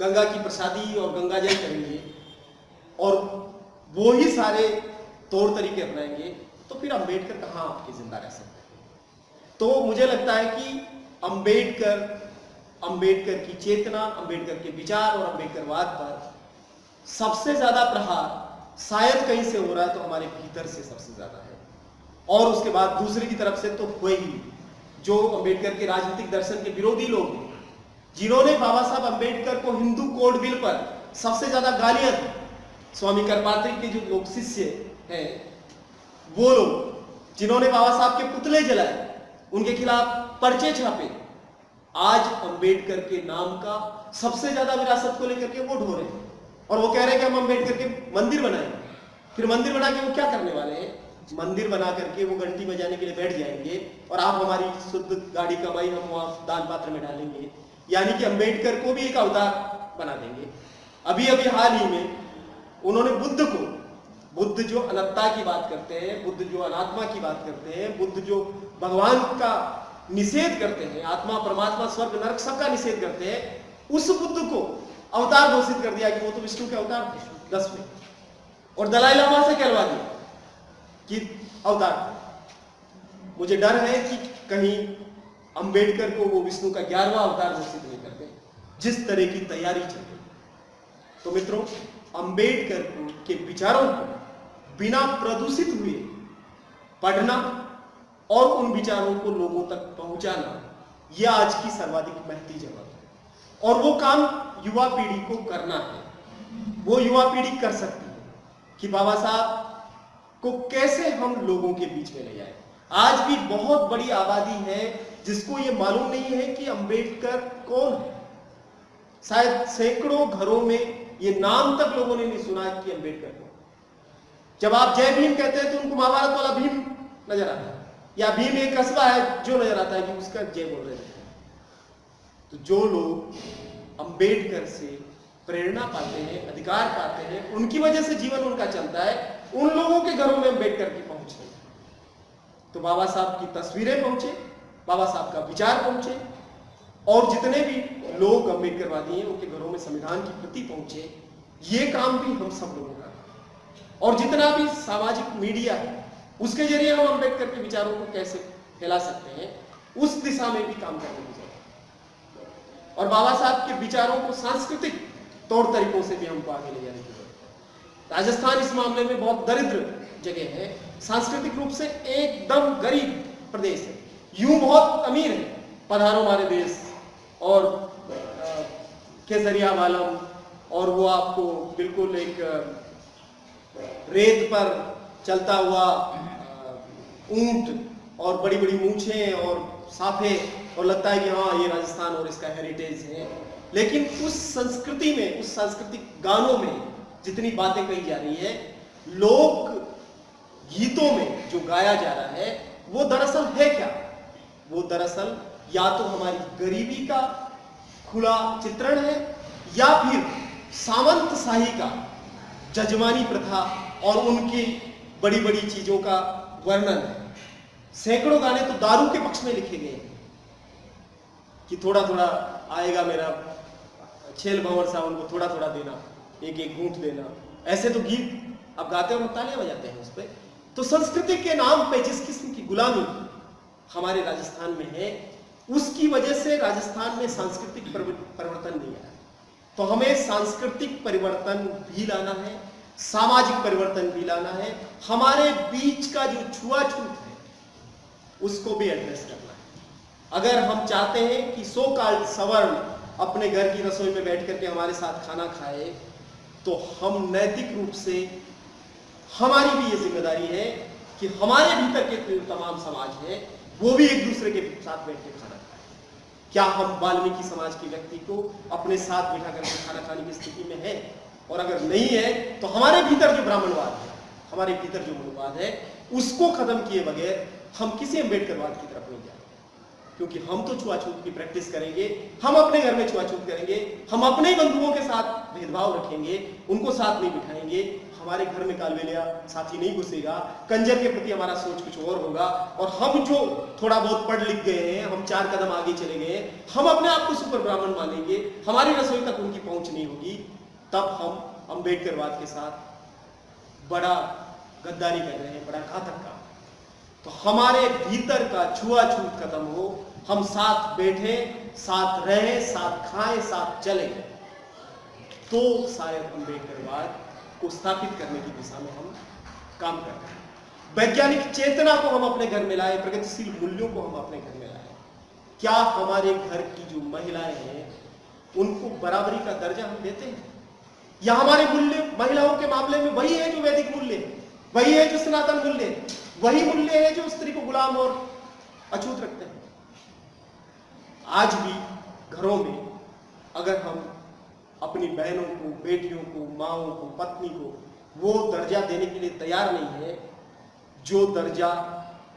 गंगा की प्रसादी और गंगा जल करेंगे, और वो ही सारे तौर तरीके अपनाएंगे, तो फिर अंबेडकर कहां आपके जिंदा रह सकते हैं? तो मुझे लगता है कि अंबेडकर की चेतना, अंबेडकर के विचार और अंबेडकरवाद पर सबसे ज्यादा प्रहार शायद कहीं से हो रहा है, तो हमारे भीतर से सबसे ज्यादा है, और उसके बाद दूसरी की तरफ से तो हुए ही जो अंबेडकर के राजनीतिक दर्शन के विरोधी लोग हैं, जिन्होंने बाबा साहब अंबेडकर को हिंदू कोड बिल पर सबसे ज्यादा गालियां दी, स्वामी करपात्री के जो लोग शिष्य हैं, वो लोग जिन्होंने बाबा साहब के पुतले जलाए, उनके खिलाफ पर्चे छापे, आज अंबेडकर के नाम का सबसे ज्यादा विरासत को लेकर के वोट हो रहे हैं और वो कह रहे हैं कि हम अंबेडकर के मंदिर बनाएंगे। फिर मंदिर बना के वो क्या करने वाले हैं? मंदिर बना करके वो घंटी बजाने के लिए बैठ जाएंगे और आप हमारी शुद्ध गाड़ी कमाई हम वहां दान पात्र में डालेंगे, यानी कि अंबेडकर को भी एक अवतार बना देंगे। अभी अभी हाल ही में उन्होंने बुद्ध जो अनंतता की बात करते हैं, बुद्ध जो अनात्मा की बात करते हैं, बुद्ध जो भगवान का निषेध करते हैं, आत्मा परमात्मा स्वर्ग नरक सबका निषेध करते हैं, उस बुद्ध को अवतार घोषित कर दिया कि वो तो विष्णु के अवतार थे 10वें, और दलाई लामा से कहलवा दिया कि अवतार। मुझे डर है कि कहीं अंबेडकर को वो विष्णु का 11वां अवतार घोषित नहीं करते, जिस तरह की तैयारी चल रही। तो मित्रों, अंबेडकर के विचारों को बिना प्रदूषित हुए पढ़ना और उन विचारों को लोगों तक पहुंचाना, यह आज की सर्वाधिक महती जरूरत है और वो काम युवा पीढ़ी को करना है। वो युवा पीढ़ी कर सकती है कि बाबा साहब को कैसे हम लोगों के बीच में ले जाए। आज भी बहुत बड़ी आबादी है जिसको ये मालूम नहीं है कि अंबेडकर कौन है। शायद सैकड़ों घरों में ये नाम तक लोगों ने नहीं सुना कि अंबेडकर कौन। जब आप जय भीम कहते हैं तो उनको महाभारत वाला भीम नजर आता है, या भीम एक कस्बा है जो नजर आता है कि उसका जय बोल रहे हैं। तो जो लोग अंबेडकर से प्रेरणा पाते हैं, अधिकार पाते हैं, उनकी वजह से जीवन उनका चलता है, उन लोगों के घरों में अंबेडकर की पहुंच नहीं। तो बाबा साहब की तस्वीरें पहुंचे, बाबा साहब का विचार पहुंचे, और जितने भी लोग अंबेडकरवादी हैं उनके घरों में संविधान की प्रति पहुंचे। ये काम भी हम सब लोगों का, और जितना भी सामाजिक मीडिया है उसके जरिए हम अंबेडकर के विचारों को कैसे फैला सकते हैं, उस दिशा में भी काम करने की जरूरत है। और बाबा साहब के विचारों को सांस्कृतिक तौर तरीकों से भी हमको आगे ले जाने की जरूरत है। राजस्थान इस मामले में बहुत दरिद्र जगह है, सांस्कृतिक रूप से एकदम गरीब प्रदेश है, यूं बहुत अमीर है, पधारो हमारे देश और केसरिया वालम, और वो आपको बिल्कुल एक रेत पर चलता हुआ ऊंट और बड़ी बड़ी मूछें और साफे, और लगता है कि हाँ ये राजस्थान और इसका हेरिटेज है। लेकिन उस संस्कृति में, उस सांस्कृतिक गानों में जितनी बातें कही जा रही है, लोक गीतों में जो गाया जा रहा है, वो दरअसल है क्या? वो दरअसल या तो हमारी गरीबी का खुला चित्रण है, या फिर सामंत शाही का जजमानी प्रथा और उनकी बड़ी बड़ी चीजों का वर्णन है। सैकड़ों गाने तो दारू के पक्ष में लिखे गए हैं कि थोड़ा थोड़ा आएगा मेरा छेल भंवर सावन को थोड़ा थोड़ा देना, एक एक घूंट देना, ऐसे तो गीत अब गाते और तालियां बजाते हैं उस पर। तो संस्कृति के नाम पे जिस किस्म की गुलामी हमारे राजस्थान में है, उसकी वजह से राजस्थान में सांस्कृतिक परिवर्तन नहीं आया। तो हमें सांस्कृतिक परिवर्तन भी लाना है, सामाजिक परिवर्तन भी लाना है, हमारे बीच का जो छुआछूत है उसको भी एड्रेस करना है। अगर हम चाहते हैं कि सो कॉल्ड सवर्ण अपने घर की रसोई में बैठ करके हमारे साथ खाना खाए, तो हम नैतिक रूप से, हमारी भी ये जिम्मेदारी है कि हमारे भीतर के तमाम समाज है वो भी एक दूसरे के साथ बैठ के खाना खाए। क्या हम वाल्मीकि समाज के व्यक्ति को अपने साथ बिठा करके खाना खाने की स्थिति में है? और अगर नहीं है तो हमारे भीतर जो ब्राह्मणवाद है, हमारे भीतर जो मनुवाद है, उसको खत्म किए बगैर हम किसी अंबेडकरवाद की तरफ नहीं जाएंगे। क्योंकि हम तो छुआछूत की प्रैक्टिस करेंगे, हम अपने घर में छुआछूत करेंगे, हम अपने बंधुओं के साथ भेदभाव रखेंगे, उनको साथ नहीं बिठाएंगे, हमारे घर में कालबेलिया साथी नहीं घुसेगा, कंजर के प्रति हमारा सोच कुछ और होगा, और हम जो थोड़ा बहुत पढ़ लिख गए हैं, हम 4 कदम आगे चले गए, हम अपने आप को सुपर ब्राह्मण मानेंगे, हमारी रसोई तक उनकी पहुंच नहीं होगी, तब हम अंबेडकरवाद के साथ बड़ा गद्दारी कर रहे हैं, बड़ा घातक काम। तो हमारे भीतर का छुआछूत खत्म हो, हम साथ बैठे, साथ रहे, साथ खाएं, साथ चले, तो शायद अंबेडकरवाद को स्थापित करने की दिशा में हम काम कर रहे हैं। वैज्ञानिक चेतना को हम अपने घर में लाए, प्रगतिशील मूल्यों को हम अपने घर में लाए। क्या हमारे घर की जो महिलाएं हैं उनको बराबरी का दर्जा हम देते हैं? या हमारे मूल्य महिलाओं के मामले में वही है जो वैदिक मूल्य है, वही है जो सनातन मूल्य है, वही मूल्य है जो स्त्री को गुलाम और अछूत रखते हैं। आज भी घरों में अगर हम अपनी बहनों को, बेटियों को, माओं को, पत्नी को वो दर्जा देने के लिए तैयार नहीं है जो दर्जा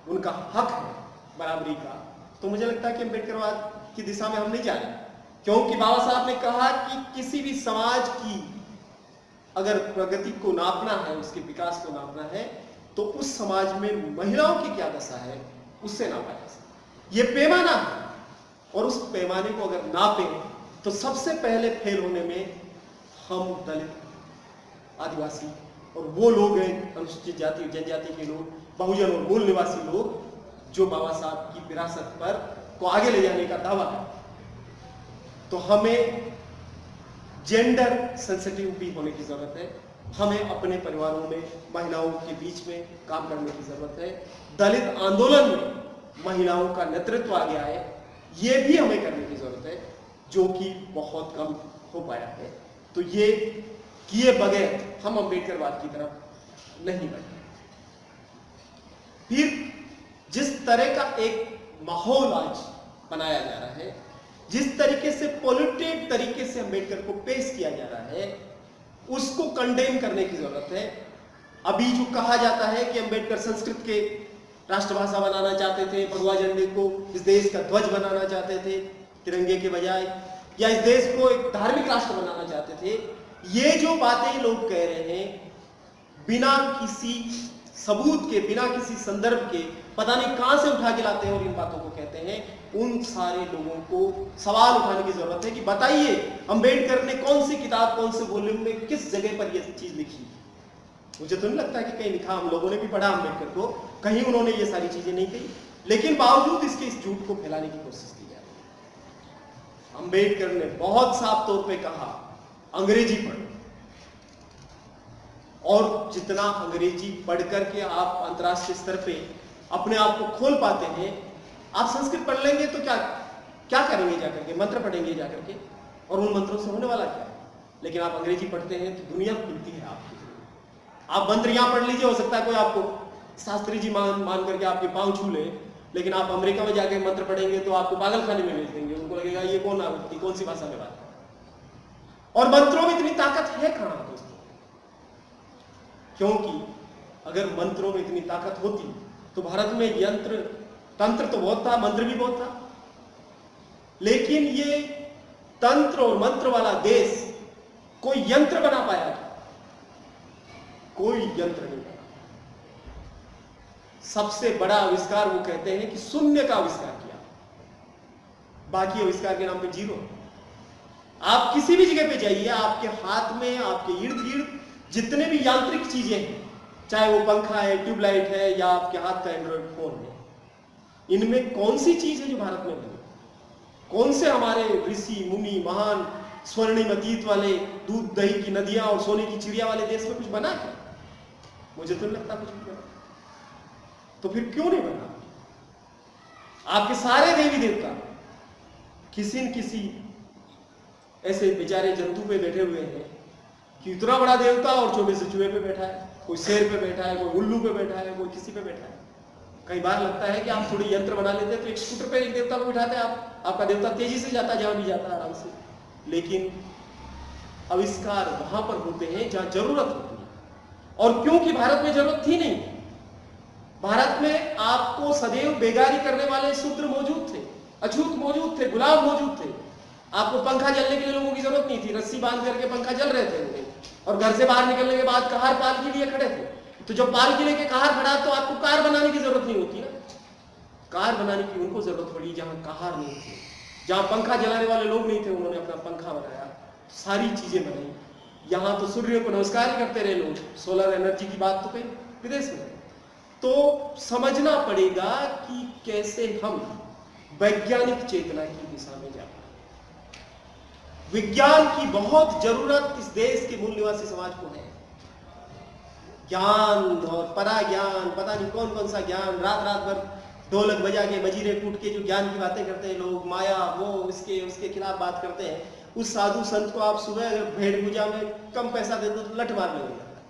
उनका हक है बराबरी का, तो मुझे लगता है कि अम्बेडकरवाद की दिशा में हम नहीं जा रहे। क्योंकि बाबा साहब ने कहा कि किसी भी समाज की अगर प्रगति को नापना है, उसके विकास को नापना है, तो उस समाज में महिलाओं की क्या दशा है उससे नापा जा सकता। ये पैमाना है, और उस पैमाने को अगर नापें तो सबसे पहले फेल होने में हम दलित, आदिवासी और वो लोग हैं, अनुसूचित जाति जनजाति के लोग, बहुजन और मूल निवासी लोग, जो बाबा साहब की विरासत पर को आगे ले जाने का दावा है। तो हमें जेंडर सेंसिटिव भी होने की जरूरत है, हमें अपने परिवारों में महिलाओं के बीच में काम करने की जरूरत है। दलित आंदोलन में महिलाओं का नेतृत्व आगे आए, ये भी हमें करने की जरूरत है, जो कि बहुत कम हो पाया है। तो ये किए बगैर हम अम्बेडकरवाद की तरफ नहीं बढ़े। फिर जिस तरह का एक माहौल आज बनाया जा रहा है, जिस तरीके से पॉलिटेड तरीके से अम्बेडकर को पेश किया जा रहा है, उसको कंडेम करने की जरूरत है। अभी जो कहा जाता है कि अम्बेडकर संस्कृत के राष्ट्रभाषा बनाना चाहते थे, भगवा झंडे को इस देश का ध्वज बनाना चाहते थे तिरंगे के बजाय, या इस देश को एक धार्मिक राष्ट्र बनाना चाहते थे, ये जो बातें लोग कह रहे हैं बिना किसी सबूत के, बिना किसी संदर्भ के, पता नहीं कहां से उठा के लाते हैं और इन बातों को कहते हैं, उन सारे लोगों को सवाल उठाने की जरूरत है कि बताइए अंबेडकर ने कौन सी किताब, कौन से वॉल्यूम में, किस जगह पर यह चीज लिखी। मुझे तो नहीं लगता कि कहीं लिखा, हम लोगों ने भी पढ़ा अम्बेडकर को, कहीं उन्होंने ये सारी चीजें नहीं कही, लेकिन बावजूद इसके इस झूठ को फैलाने की कोशिश की जा रही है। अम्बेडकर ने बहुत साफ तौर पे कहा अंग्रेजी पढ़ो, और जितना अंग्रेजी पढ़ करके आप अंतर्राष्ट्रीय स्तर पे अपने आप को खोल पाते हैं, आप संस्कृत पढ़ लेंगे तो क्या क्या करेंगे जाकर के, मंत्र पढ़ेंगे जाकर के, और उन मंत्रों से होने वाला क्या है। लेकिन आप अंग्रेजी पढ़ते हैं तो दुनिया खुलती है आपकी। आप मंत्र यहां पढ़ लीजिए, हो सकता है कोई आपको शास्त्री जी मान करके आपके पांव छू ले, लेकिन आप अमेरिका में जाकर मंत्र पढ़ेंगे तो आपको पागल खाने में भेज देंगे, उनको लगेगा ये कौन सी भाषा में बात है। और मंत्रों में इतनी ताकत है कहां दोस्तों? क्योंकि अगर मंत्रों में इतनी ताकत होती तो भारत में यंत्र तंत्र तो बहुत था, मंत्र भी बहुत था, लेकिन ये तंत्र और मंत्र वाला देश कोई यंत्र बना पाया क्या? कोई यंत्र नहीं बना। सबसे बड़ा आविष्कार वो कहते हैं कि शून्य का आविष्कार किया, बाकी आविष्कार के नाम पे जीरो। आप किसी भी जगह पे जाइए, आपके हाथ में, आपके इर्द गिर्द जितने भी यांत्रिक चीजें हैं, चाहे वो पंखा है, ट्यूबलाइट है, या आपके हाथ का एंड्रॉइड फोन है, इनमें कौन सी चीज है जो भारत में बनी? कौन से हमारे ऋषि मुनि महान स्वर्णिम अतीत वाले दूध दही की नदियां और सोने की चिड़िया वाले देश में कुछ बना है? मुझे तो नहीं लगता कुछ भी बना। तो फिर क्यों नहीं बना? आपके सारे देवी देवता किसी न किसी ऐसे बेचारे जंतु पे बैठे हुए हैं कि इतना बड़ा देवता और छोटे से चूहे पे बैठा है, कोई शेर पे बैठा है, कोई उल्लू पे बैठा है, कोई किसी पे बैठा है। कई बार लगता है कि आप थोड़ी यंत्र बना लेते हैं तो एक स्कूटर पे एक देवता को बिठाते हैं, आपका देवता तेजी से जाता है, जहां भी जाता है आराम से। लेकिन आविष्कार वहां पर होते हैं जहां जरूरत होती है, और क्योंकि भारत में जरूरत थी नहीं, भारत में आपको सदैव बेगारी करने वाले शूद्र मौजूद थे, अछूत मौजूद थे, गुलाम मौजूद थे। आपको पंखा जलने के लिए लोगों की जरूरत नहीं थी, रस्सी बांध करके पंखा जल रहे थे, और घर से बाहर निकलने के बाद कहार पाल के लिए खड़े थे। तो जब पाल के लेके कहार खड़ा तो आपको कार बनाने की जरूरत नहीं होती ना, कार बनाने की उनको जरूरत पड़ी जहां कहार नहीं थे, जहां पंखा जलाने वाले लोग नहीं थे, उन्होंने अपना पंखा बनाया, सारी चीजें बनाई। यहां तो सूर्य को नमस्कार ही करते रहे लोग, सोलर एनर्जी की बात तो कहीं विदेश में। तो समझना पड़ेगा कि कैसे हम वैज्ञानिक चेतना की दिशा में जा पाए। विज्ञान की बहुत जरूरत इस देश के मूल निवासी समाज को है। ज्ञान और परा ज्ञान, पता नहीं कौन कौन सा ज्ञान, रात रात भर ढोलक बजा के, मजीरे कूट के जो ज्ञान की बातें करते हैं लोग, माया वो इसके उसके खिलाफ बात करते हैं, उस साधु संत को आप सुबह अगर भेड़ पूजा में कम पैसा दे दो तो लठ मारने लग जाता है।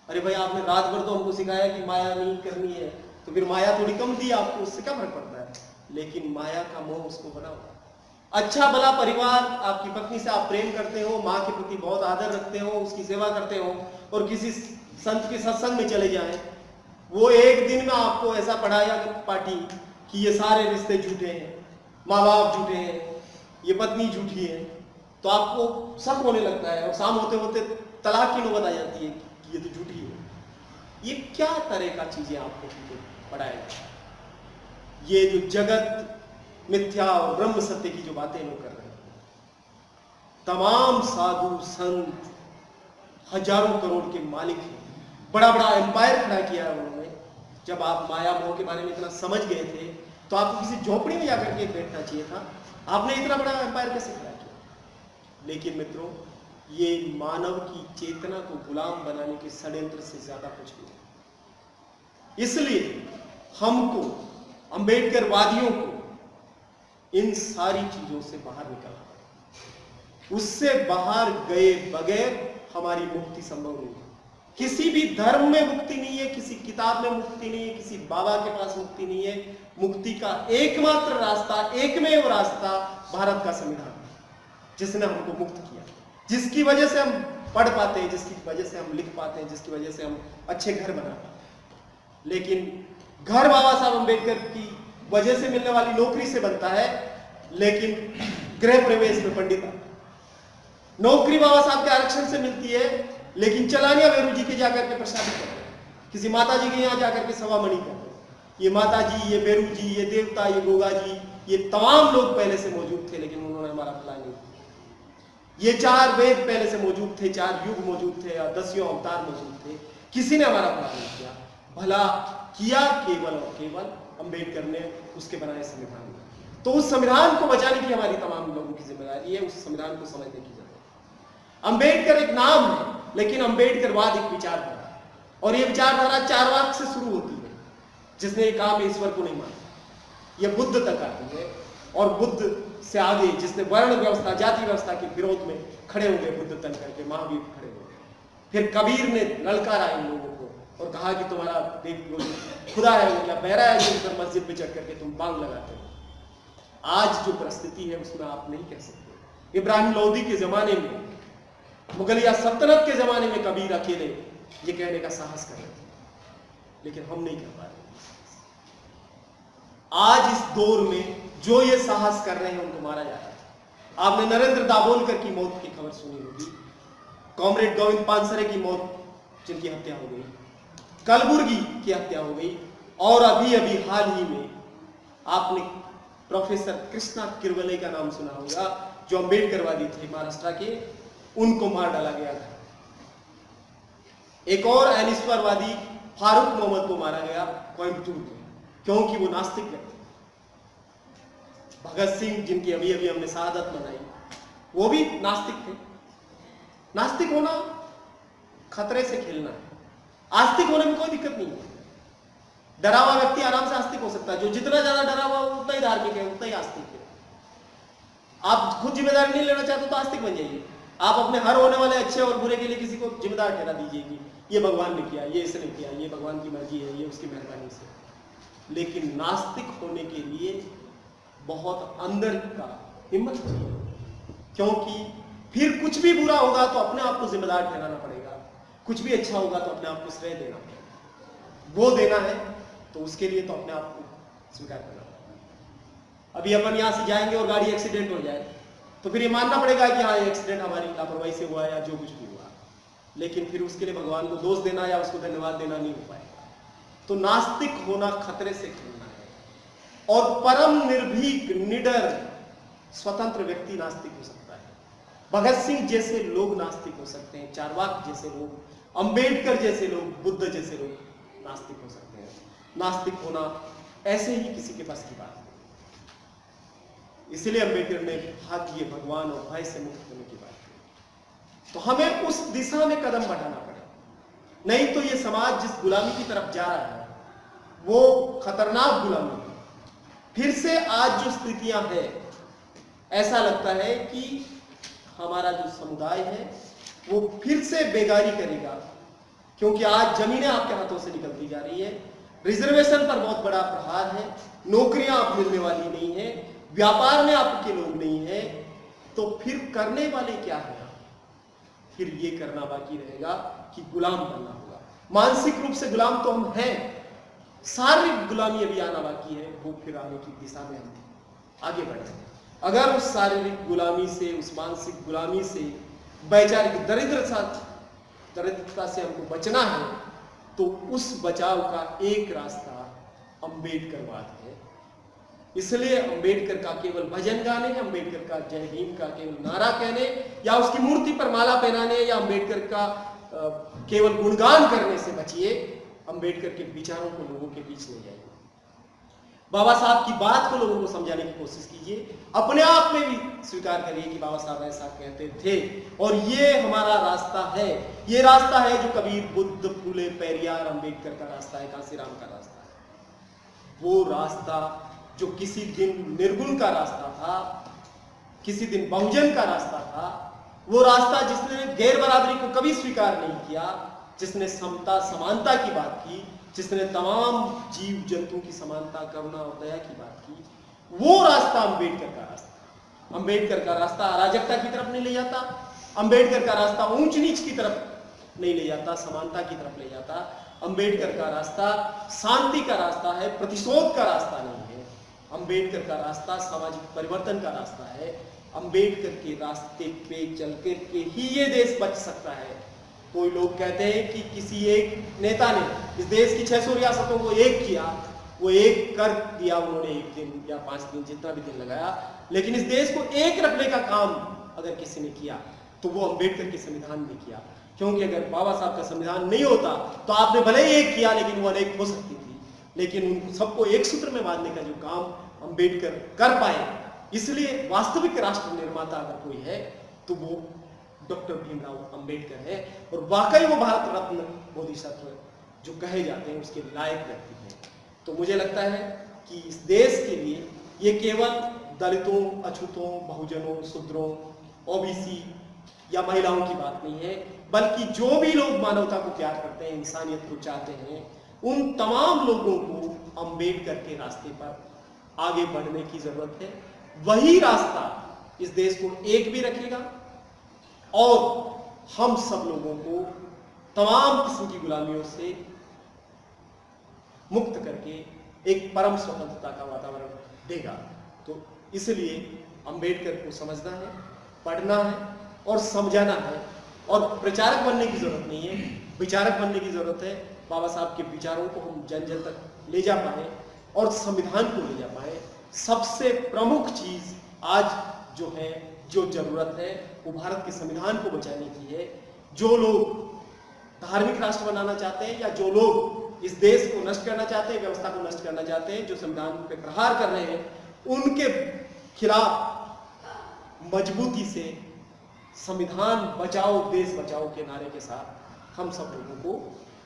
अरे भाई आपने रात भर तो हमको सिखाया कि माया नहीं करनी है, तो फिर माया थोड़ी कम दी आपको, उससे क्या फर्क पड़ता है? लेकिन माया का मोह उसको बना हुआ। अच्छा भला परिवार, आपकी पत्नी से आप प्रेम करते हो, माँ के प्रति बहुत आदर रखते हो, उसकी सेवा करते हो, और किसी संत के सत्संग में चले जाएं, वो एक दिन में आपको ऐसा पढ़ाया पार्टी कि ये सारे रिश्ते झूठे हैं, माँ बाप झूठे हैं, ये पत्नी झूठी है, तो आपको शक होने लगता है, और शाम होते होते तलाक की नौबत आ जाती है कि ये तो झूठी है। ये क्या तरह का चीजें आपको पढ़ाया? ये जो जगत मिथ्या और ब्रह्म सत्य की जो बातें लोग कर रहे हैं, तमाम साधु संत हजारों करोड़ के मालिक हैं, बड़ा बड़ा एम्पायर खड़ा किया है उन्होंने। जब आप माया मोह के बारे में इतना समझ गए थे तो आपको किसी झोपड़ी में जाकर के बैठना चाहिए था। आपने इतना बड़ा एम्पायर कैसे खड़ा किया? लेकिन मित्रों, ये मानव की चेतना को गुलाम बनाने के षड्यंत्र से ज्यादा कुछ नहीं। इसलिए हमको, अंबेडकरवादियों को, इन सारी चीजों से बाहर निकलना है। उससे बाहर गए बगैर हमारी मुक्ति संभव नहीं है। किसी भी धर्म में मुक्ति नहीं है, किसी किताब में मुक्ति नहीं है, किसी बाबा के पास मुक्ति नहीं है। मुक्ति का एकमात्र रास्ता, एकमेव रास्ता भारत का संविधान, जिसने हमको मुक्त किया, जिसकी वजह से हम पढ़ पाते हैं, जिसकी वजह से हम लिख पाते हैं, जिसकी वजह से हम अच्छे घर बना पाते हैं। लेकिन घर बाबा साहब अंबेडकर की वजह से मिलने वाली नौकरी से बनता है, लेकिन गृह प्रवेश में पंडित, नौकरी बाबा साहब के आरक्षण से मिलती है, लेकिन चलानिया बेरू जी के जाकर के प्रसादित करते हैं, किसी माता जी के यहाँ जाकर के सवा मणि करते हैं। ये माता जी, ये बेरू जी, ये देवता, ये गोगा जी, ये तमाम लोग पहले से मौजूद थे, लेकिन उन्होंने हमारा भला नहीं किया। ये 4 वेद पहले से मौजूद थे, 4 युग मौजूद थे, या 10 अवतार मौजूद थे, किसी ने हमारा भला नहीं किया। भला किया केवल और केवल अंबेडकर ने, उसके बनाए संविधान में। तो उस संविधान को बचाने की हमारी तमाम लोगों की जिम्मेदारी है, उस संविधान को समझने की जरूरत है। अंबेडकर एक नाम है, लेकिन अंबेडकरवाद एक विचारधारा है, और ये विचारधारा चारवाक से शुरू होती है, जिसने काम ईश्वर को नहीं माना। यह बुद्ध तक आती है, और बुद्ध से आगे जिसने वर्ण व्यवस्था, जाति व्यवस्था के विरोध में खड़े हो गए, बुद्ध तक करके महावीर खड़े हो गए। फिर कबीर ने ललकारा इन लोगों को और कहा कि तुम्हारा देव खुदा है वो क्या बहरा है जो उधर मस्जिद में चढ़ करके तुम बांग लगाते हो। आज जो परिस्थिति है उसमें आप नहीं कह सकते। इब्राहिम लोदी के जमाने में, मुगलिया सल्तनत के जमाने में कबीर अकेले ये कहने का साहस कर रहे थे, लेकिन हम नहीं कर पा रहे। आज इस दौर में जो ये साहस कर रहे हैं उनको मारा जा रहा है। आपने नरेंद्र दाभोलकर की मौत की खबर सुनी होगी, कॉमरेड गोविंद पानसरे की मौत, जिनकी हत्या हो गई, कलबुर्गी की हत्या हो गई, और अभी अभी हाल ही में आपने प्रोफेसर कृष्णा किरवले का नाम सुना होगा, जो अंबेडकरवादी थे महाराष्ट्र के, उनको मार डाला गया था। एक और अनिश्वरवादी फारूक मोहम्मद को मारा गया कोयम्बटूर में, क्योंकि वो नास्तिक व्यक्ति। भगत सिंह, जिनकी अभी अभी हमने शहादत मनाई, वो भी नास्तिक थे। नास्तिक होना खतरे से खेलना है। आस्तिक होने में कोई दिक्कत नहीं है। डरावा व्यक्ति आराम से आस्तिक हो सकता है। जो जितना ज्यादा डरा हुआ उतना ही धार्मिक है, उतना ही आस्तिक है। आप खुद जिम्मेदारी नहीं लेना चाहते तो आस्तिक बन जाइए। आप अपने हर होने वाले अच्छे और बुरे के लिए किसी को जिम्मेदार ठहरा दीजिए कि ये भगवान ने किया, ये इसने किया, ये भगवान की मर्जी है, ये उसकी मेहरबानी से। लेकिन नास्तिक होने के लिए बहुत अंदर का हिम्मत चाहिए, क्योंकि फिर कुछ भी बुरा होगा तो अपने आप को जिम्मेदार ठहराना पड़ेगा, कुछ भी अच्छा होगा तो अपने आप को श्रेय देना पड़ेगा। वो देना है तो उसके लिए तो अपने आप को स्वीकार करना पड़ेगा। अभी अपन यहां से जाएंगे और गाड़ी एक्सीडेंट हो जाए तो फिर ये मानना पड़ेगा कि हाँ, ये एक्सीडेंट हमारी लापरवाही से हुआ या जो कुछ भी हुआ, लेकिन फिर उसके लिए भगवान को दोष देना या उसको धन्यवाद देना नहीं हो पाएगा। तो नास्तिक होना खतरे से खेलना है, और परम निर्भीक, निडर, स्वतंत्र व्यक्ति नास्तिक हो सकता है। भगत सिंह जैसे लोग नास्तिक हो सकते हैं, चारवाक जैसे लोग, अंबेडकर जैसे लोग, बुद्ध जैसे लोग नास्तिक हो सकते हैं। नास्तिक होना ऐसे ही किसी के पास की बात है। इसलिए अंबेडकर ने भाग्य, भगवान और भय से मुक्त होने की बात की। तो हमें उस दिशा में कदम बढ़ाना पड़ेगा, नहीं तो ये समाज जिस गुलामी की तरफ जा रहा है वो खतरनाक गुलामी है। फिर से आज जो स्थितियां हैं, ऐसा लगता है कि हमारा जो समुदाय है वो फिर से बेगारी करेगा, क्योंकि आज जमीनें आपके हाथों से निकलती जा रही है, रिजर्वेशन पर बहुत बड़ा प्रहार है, नौकरियां आप मिलने वाली नहीं है, व्यापार में आपके लोग नहीं है, तो फिर करने वाले क्या है? फिर ये करना बाकी रहेगा कि गुलाम बनना होगा। मानसिक रूप से गुलाम तो हम हैं, शारीरिक गुलामी अभी आना बाकी है, वो फिर आने की दिशा में हम आगे बढ़ रहे हैं। अगर उस शारीरिक गुलामी से, उस मानसिक गुलामी से, वैचारिक दरिद्रता से हमको बचना है, तो उस बचाव का एक रास्ता अम्बेडकरवाद है। इसलिए अम्बेडकर का केवल भजन गाने, अम्बेडकर का जय भीम का केवल नारा कहने, या उसकी मूर्ति पर माला पहनाने, या अम्बेडकर का केवल गुणगान करने से बचिए। अम्बेडकर के विचारों को लोगों के बीच ले जाइए, बाबा साहब की बात को लोगों को समझाने की कोशिश कीजिए, अपने आप में भी स्वीकार करिए कि बाबा साहब ऐसा कहते थे और ये हमारा रास्ता है। ये रास्ता है जो कबीर, बुद्ध, फूले, पेरियार, अम्बेडकर का रास्ता है, कांसीराम का रास्ता है। वो रास्ता जो किसी दिन निर्गुण का रास्ता था, किसी दिन बहुजन का रास्ता था, वो रास्ता जिसने गैर बराबरी को कभी स्वीकार नहीं किया, जिसने समता समानता की बात की, जिसने तमाम जीव जंतुओं की समानता, करुणा और दया की बात की, वो रास्ता अम्बेडकर का रास्ता। अम्बेडकर का रास्ता अराजकता की तरफ नहीं ले जाता, अम्बेडकर का रास्ता ऊंच नीच की तरफ नहीं ले जाता, समानता की तरफ ले जाता। अम्बेडकर का रास्ता शांति का रास्ता है, प्रतिशोध का रास्ता नहीं है। अम्बेडकर का रास्ता सामाजिक परिवर्तन का रास्ता है। अम्बेडकर के रास्ते पे चल के ही ये देश बच सकता है। कोई लोग कहते हैं कि किसी एक नेता ने इस देश की 600 रियासतों को एक किया, वो एक कर दिया उन्होंने, 1 दिन या 5 दिन, जितना भी दिन लगाया, लेकिन इस देश को एक रखने का काम अगर किसी ने किया तो वो अम्बेडकर के संविधान ने किया। क्योंकि अगर बाबा साहब का संविधान नहीं होता तो आपने भले ही एक किया, लेकिन वो अनेक हो सकती थी, लेकिन उन सबको एक सूत्र में बांधने का जो काम अम्बेडकर कर पाए, इसलिए वास्तविक राष्ट्र निर्माता अगर कोई है तो वो डॉक्टर भीमराव अंबेडकर है। और वाकई वो भारत रत्न बोधिसत्व जो कहे जाते हैं उसके लायक व्यक्ति हैं। तो मुझे लगता है कि इस देश के लिए ये केवल दलितों, अछूतों, बहुजनों, शूद्रों, ओबीसी या महिलाओं की बात नहीं है, बल्कि जो भी लोग मानवता को प्यार करते हैं, इंसानियत को चाहते हैं, उन तमाम लोगों को अंबेडकर के रास्ते पर आगे बढ़ने की जरूरत है। वही रास्ता इस देश को एक भी रखेगा और हम सब लोगों को तमाम किस्म की गुलामियों से मुक्त करके एक परम स्वतंत्रता का वातावरण देगा। तो इसलिए अंबेडकर को समझना है, पढ़ना है और समझाना है, और प्रचारक बनने की जरूरत नहीं है, विचारक बनने की जरूरत है। बाबा साहब के विचारों को हम जन जन तक ले जा पाए और संविधान को ले जा पाए। सबसे प्रमुख चीज आज जो है, जो जरूरत है, वो भारत के संविधान को बचाने की है। जो लोग धार्मिक राष्ट्र बनाना चाहते हैं या जो लोग इस देश को नष्ट करना चाहते हैं, व्यवस्था को नष्ट करना चाहते हैं, जो संविधान पे प्रहार कर रहे हैं, उनके खिलाफ मजबूती से संविधान बचाओ, देश बचाओ के नारे के साथ हम सब लोगों को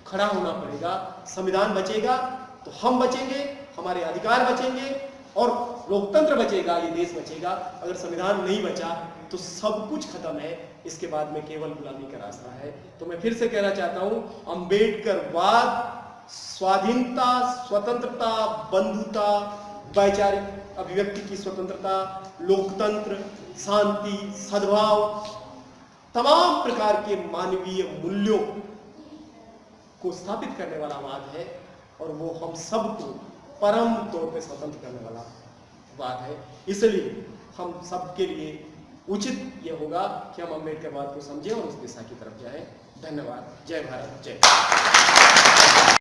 खड़ा होना पड़ेगा। संविधान बचेगा तो हम बचेंगे, हमारे अधिकार बचेंगे और लोकतंत्र बचेगा, ये देश बचेगा। अगर संविधान नहीं बचा तो सब कुछ खत्म है, इसके बाद में केवल गुलामी का रास्ता है। तो मैं फिर से कहना चाहता हूं, अंबेडकरवाद स्वाधीनता, स्वतंत्रता, बंधुता, वैचारिक अभिव्यक्ति की स्वतंत्रता, लोकतंत्र, शांति, सद्भाव, तमाम प्रकार के मानवीय मूल्यों को स्थापित करने वाला वाद है और वो हम सबको परम तौर पे स्वतंत्र करने वाला वाद है। इसलिए हम सबके लिए उचित ये होगा कि हम अंबेडकरवाद को समझें और उस दिशा की तरफ जाएं। धन्यवाद। जय भारत, जय।